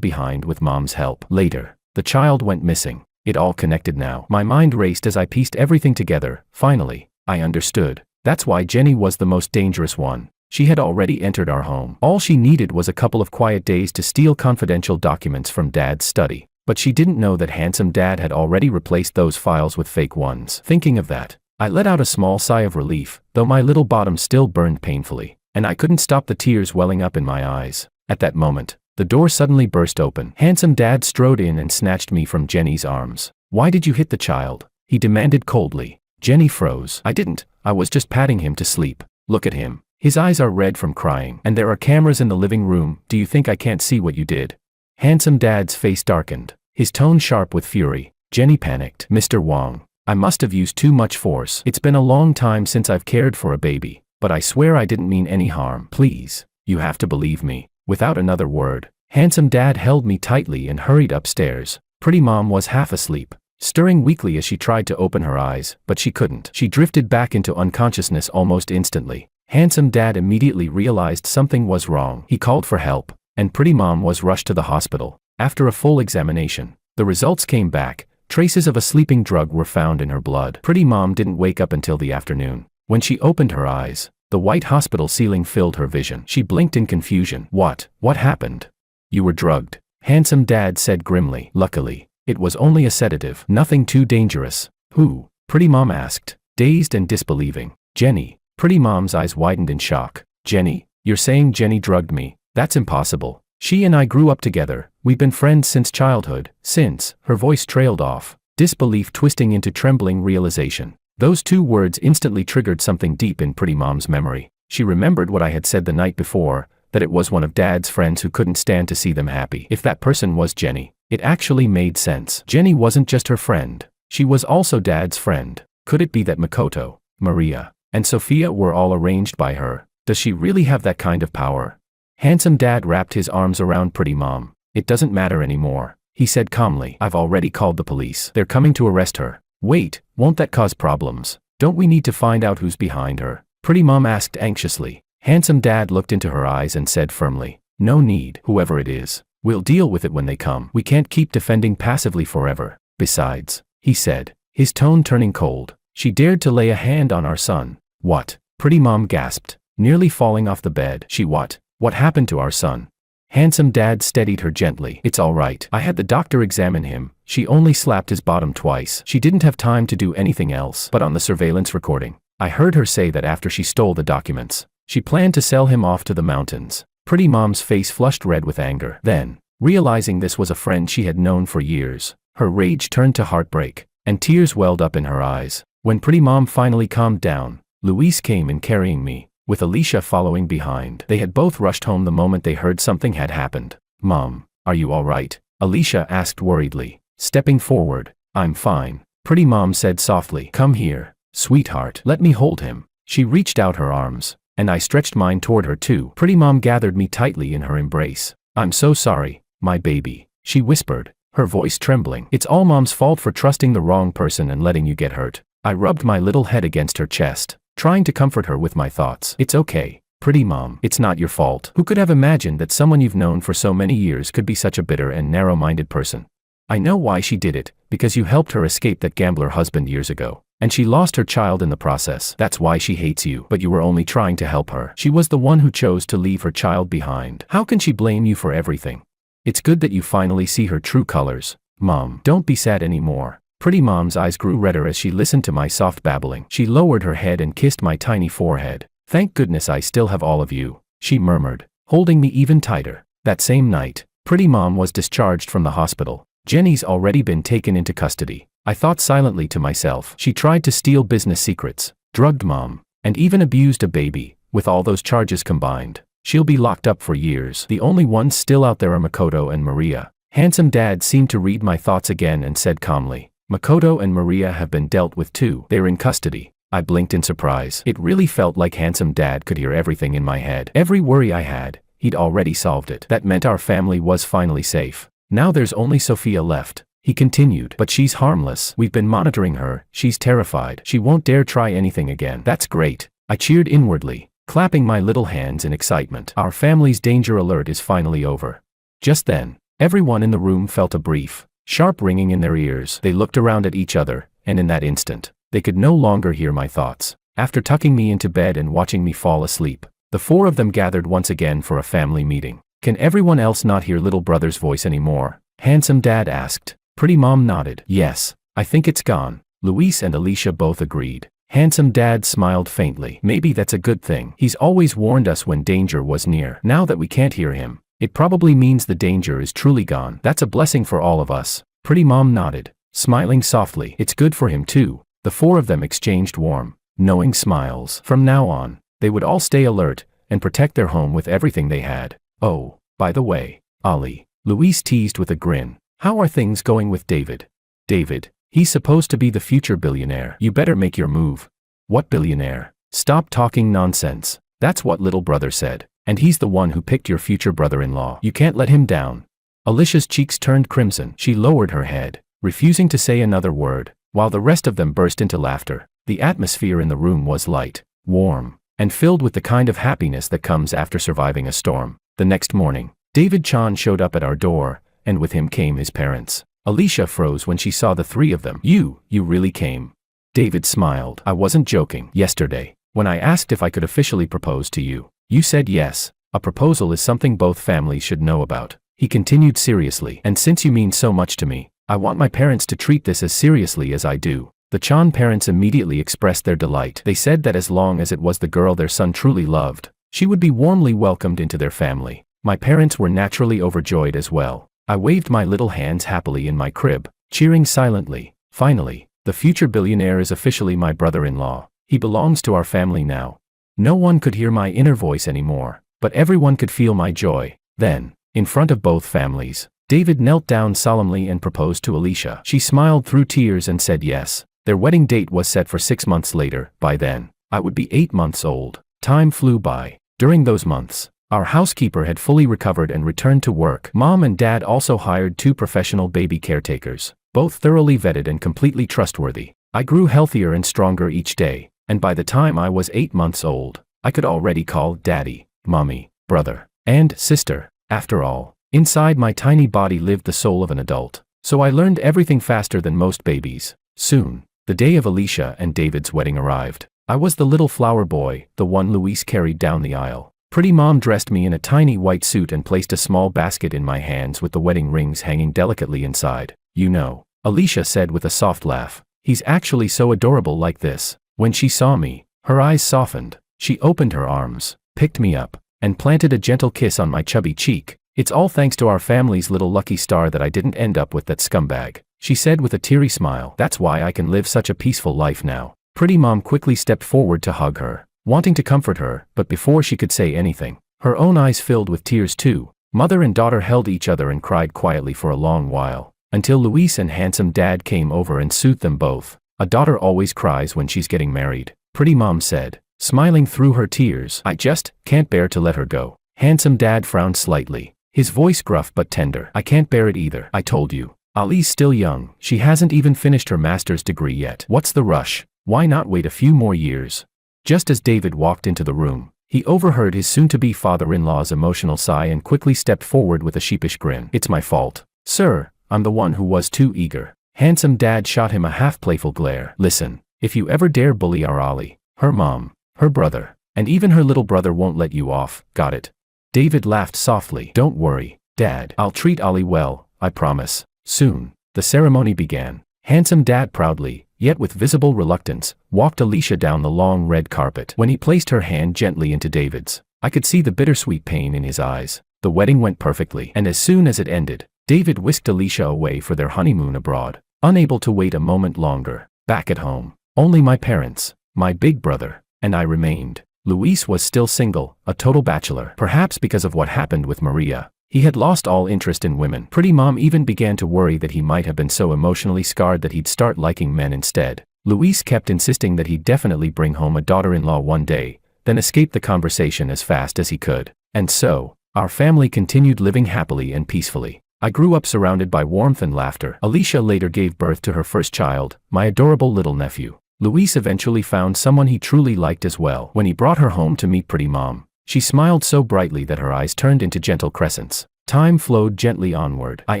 S1: behind with mom's help. Later, the child went missing. It all connected now. My mind raced as I pieced everything together. Finally, I understood. That's why Jenny was the most dangerous one. She had already entered our home. All she needed was a couple of quiet days to steal confidential documents from Dad's study. But she didn't know that handsome Dad had already replaced those files with fake ones. Thinking of that, I let out a small sigh of relief, though my little bottom still burned painfully, and I couldn't stop the tears welling up in my eyes. At that moment, the door suddenly burst open. Handsome Dad strode in and snatched me from Jenny's arms. "Why did you hit the child?" he demanded coldly. Jenny froze. "I didn't. I was just patting him to sleep. Look at him. His eyes are red from crying. And there are cameras in the living room. Do you think I can't see what you did?" Handsome Dad's face darkened, his tone sharp with fury. Jenny panicked. "Mr. Wong, I must have used too much force. It's been a long time since I've cared for a baby, but I swear I didn't mean any harm. Please, you have to believe me." Without another word, handsome Dad held me tightly and hurried upstairs. Pretty mom was half asleep, stirring weakly as she tried to open her eyes, but she couldn't. She drifted back into unconsciousness almost instantly. Handsome Dad immediately realized something was wrong. He called for help, and Pretty Mom was rushed to the hospital. After a full examination, the results came back. Traces of a sleeping drug were found in her blood. Pretty Mom didn't wake up until the afternoon. When she opened her eyes, the white hospital ceiling filled her vision. She blinked in confusion. What happened?" "You were drugged," Handsome Dad said grimly. "Luckily, it was only a sedative. Nothing too dangerous." "Who?" Pretty Mom asked, dazed and disbelieving. "Jenny." Pretty Mom's eyes widened in shock. "Jenny? You're saying Jenny drugged me? That's impossible. She and I grew up together. We've been friends since childhood." Since, her voice trailed off, disbelief twisting into trembling realization. Those 2 words instantly triggered something deep in Pretty Mom's memory. She remembered what I had said the night before, that it was one of Dad's friends who couldn't stand to see them happy. If that person was Jenny, it actually made sense. Jenny wasn't just her friend. She was also Dad's friend. Could it be that Makoto, Maria, and Sophia were all arranged by her? Does she really have that kind of power? Handsome Dad wrapped his arms around Pretty Mom. "It doesn't matter anymore," he said calmly. "I've already called the police. They're coming to arrest her." "Wait, won't that cause problems? Don't we need to find out who's behind her?" Pretty Mom asked anxiously. Handsome Dad looked into her eyes and said firmly, "No need. Whoever it is, we'll deal with it when they come. We can't keep defending passively forever. Besides," he said, his tone turning cold, "she dared to lay a hand on our son." "What?" Pretty Mom gasped, nearly falling off the bed. "She what? What happened to our son?" Handsome Dad steadied her gently. "It's all right. I had the doctor examine him. She only slapped his bottom twice. She didn't have time to do anything else. But on the surveillance recording, I heard her say that after she stole the documents, she planned to sell him off to the mountains." Pretty Mom's face flushed red with anger. Then, realizing this was a friend she had known for years, her rage turned to heartbreak, and tears welled up in her eyes. When Pretty Mom finally calmed down, Luis came in carrying me, with Alicia following behind. They had both rushed home the moment they heard something had happened. "Mom, are you all right?" Alicia asked worriedly, stepping forward. "I'm fine," Pretty Mom said softly. "Come here, sweetheart. Let me hold him." She reached out her arms, and I stretched mine toward her too. Pretty Mom gathered me tightly in her embrace. "I'm so sorry, my baby," she whispered, her voice trembling. "It's all Mom's fault for trusting the wrong person and letting you get hurt. I rubbed my little head against her chest, trying to comfort her with my thoughts. It's okay, pretty mom. It's not your fault. Who could have imagined that someone you've known for so many years could be such a bitter and narrow-minded person? I know why she did it, because you helped her escape that gambler husband years ago. And she lost her child in the process. That's why she hates you. But you were only trying to help her. She was the one who chose to leave her child behind. How can she blame you for everything? It's good that you finally see her true colors. Mom, don't be sad anymore. Pretty mom's eyes grew redder as she listened to my soft babbling. She lowered her head and kissed my tiny forehead. Thank goodness I still have all of you, she murmured, holding me even tighter. That same night, Pretty Mom was discharged from the hospital. Jenny's already been taken into custody. I thought silently to myself. She tried to steal business secrets, drugged Mom, and even abused a baby. With all those charges combined, she'll be locked up for years. The only ones still out there are Makoto and Maria. Handsome Dad seemed to read my thoughts again and said calmly, Makoto and Maria have been dealt with too. They're in custody. I blinked in surprise. It really felt like Handsome Dad could hear everything in my head. Every worry I had, he'd already solved it. That meant our family was finally safe. Now there's only Sophia left, he continued. But she's harmless. We've been monitoring her. She's terrified. She won't dare try anything again. That's great. I cheered inwardly, clapping my little hands in excitement. Our family's danger alert is finally over. Just then, everyone in the room felt a brief, sharp ringing in their ears. They looked around at each other, and in that instant, they could no longer hear my thoughts. After tucking me into bed and watching me fall asleep, the four of them gathered once again for a family meeting. Can everyone else not hear little brother's voice anymore? Handsome Dad asked. Pretty Mom nodded. Yes, I think it's gone. Luis and Alicia both agreed. Handsome Dad smiled faintly. Maybe that's a good thing. He's always warned us when danger was near. Now that we can't hear him, it probably means the danger is truly gone. That's a blessing for all of us. Pretty Mom nodded, smiling softly. It's good for him too. The four of them exchanged warm, knowing smiles. From now on, they would all stay alert and protect their home with everything they had. Oh, by the way, Ollie, Luis teased with a grin. How are things going with David? David, he's supposed to be the future billionaire. You better make your move. What billionaire? Stop talking nonsense. That's what little brother said. And he's the one who picked your future brother-in-law. You can't let him down. Alicia's cheeks turned crimson. She lowered her head, refusing to say another word, while the rest of them burst into laughter. The atmosphere in the room was light, warm, and filled with the kind of happiness that comes after surviving a storm. The next morning, David Chan showed up at our door, and with him came his parents. Alicia froze when she saw the three of them. You really came. David smiled. I wasn't joking. Yesterday, when I asked if I could officially propose to you, you said yes. A proposal is something both families should know about. He continued seriously. And since you mean so much to me, I want my parents to treat this as seriously as I do. The Chan parents immediately expressed their delight. They said that as long as it was the girl their son truly loved, she would be warmly welcomed into their family. My parents were naturally overjoyed as well. I waved my little hands happily in my crib, cheering silently. Finally, the future billionaire is officially my brother-in-law. He belongs to our family now. No one could hear my inner voice anymore, but everyone could feel my joy. Then, in front of both families, David knelt down solemnly and proposed to Alicia. She smiled through tears and said yes. Their wedding date was set for 6 months later. By then, I would be 8 months old. Time flew by. During those months, our housekeeper had fully recovered and returned to work. Mom and Dad also hired 2 professional baby caretakers, both thoroughly vetted and completely trustworthy. I grew healthier and stronger each day, and by the time I was 8 months old, I could already call Daddy, Mommy, brother, and sister. After all, inside my tiny body lived the soul of an adult, so I learned everything faster than most babies. Soon, the day of Alicia and David's wedding arrived. I was the little flower boy, the one Luis carried down the aisle. Pretty Mom dressed me in a tiny white suit and placed a small basket in my hands with the wedding rings hanging delicately inside. You know, Alicia said with a soft laugh, he's actually so adorable like this. When she saw me, her eyes softened. She opened her arms, picked me up, and planted a gentle kiss on my chubby cheek. It's all thanks to our family's little lucky star that I didn't end up with that scumbag, she said with a teary smile. That's why I can live such a peaceful life now. Pretty Mom quickly stepped forward to hug her, wanting to comfort her, but before she could say anything, her own eyes filled with tears too. Mother and daughter held each other and cried quietly for a long while, until Luis and Handsome Dad came over and soothed them both. A daughter always cries when she's getting married, Pretty Mom said, smiling through her tears. I just can't bear to let her go. Handsome Dad frowned slightly, his voice gruff but tender. I can't bear it either. I told you, Ali's still young. She hasn't even finished her master's degree yet. What's the rush? Why not wait a few more years? Just as David walked into the room, he overheard his soon-to-be father-in-law's emotional sigh and quickly stepped forward with a sheepish grin. It's my fault. Sir, I'm the one who was too eager. Handsome Dad shot him a half-playful glare. Listen, if you ever dare bully our Ollie, her mom, her brother, and even her little brother won't let you off, got it? David laughed softly. Don't worry, Dad. I'll treat Ollie well, I promise. Soon, the ceremony began. Handsome Dad proudly, yet with visible reluctance, walked Alicia down the long red carpet. When he placed her hand gently into David's, I could see the bittersweet pain in his eyes. The wedding went perfectly, and as soon as it ended, David whisked Alicia away for their honeymoon abroad. Unable to wait a moment longer, back at home, only my parents, my big brother, and I remained. Luis was still single, a total bachelor. Perhaps because of what happened with Maria, he had lost all interest in women. Pretty Mom even began to worry that he might have been so emotionally scarred that he'd start liking men instead. Luis kept insisting that he'd definitely bring home a daughter-in-law one day, then escape the conversation as fast as he could. And so, our family continued living happily and peacefully. I grew up surrounded by warmth and laughter. Alicia later gave birth to her first child, my adorable little nephew. Luis eventually found someone he truly liked as well. When he brought her home to meet Pretty Mom, she smiled so brightly that her eyes turned into gentle crescents. Time flowed gently onward. I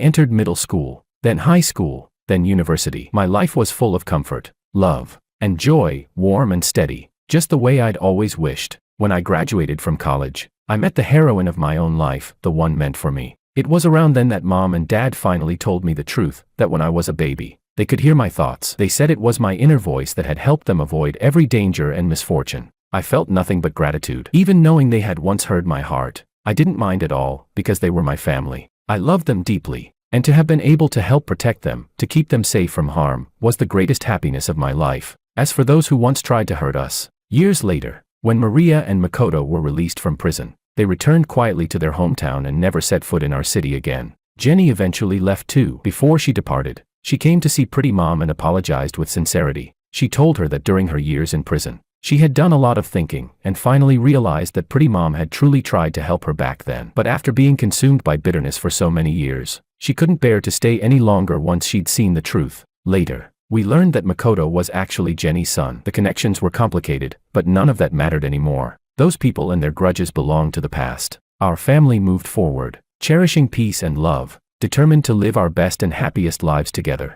S1: entered middle school, then high school, then university. My life was full of comfort, love, and joy, warm and steady, just the way I'd always wished. When I graduated from college, I met the heroine of my own life, the one meant for me. It was around then that Mom and Dad finally told me the truth, that when I was a baby, they could hear my thoughts. They said it was my inner voice that had helped them avoid every danger and misfortune. I felt nothing but gratitude. Even knowing they had once heard my heart, I didn't mind at all, because they were my family. I loved them deeply, and to have been able to help protect them, to keep them safe from harm, was the greatest happiness of my life. As for those who once tried to hurt us, years later, when Maria and Makoto were released from prison, they returned quietly to their hometown and never set foot in our city again. Jenny eventually left too. Before she departed, she came to see Pretty Mom and apologized with sincerity. She told her that during her years in prison, she had done a lot of thinking, and finally realized that Pretty Mom had truly tried to help her back then. But after being consumed by bitterness for so many years, she couldn't bear to stay any longer once she'd seen the truth. Later, we learned that Makoto was actually Jenny's son. The connections were complicated, but none of that mattered anymore. Those people and their grudges belonged to the past. Our family moved forward, cherishing peace and love, determined to live our best and happiest lives together.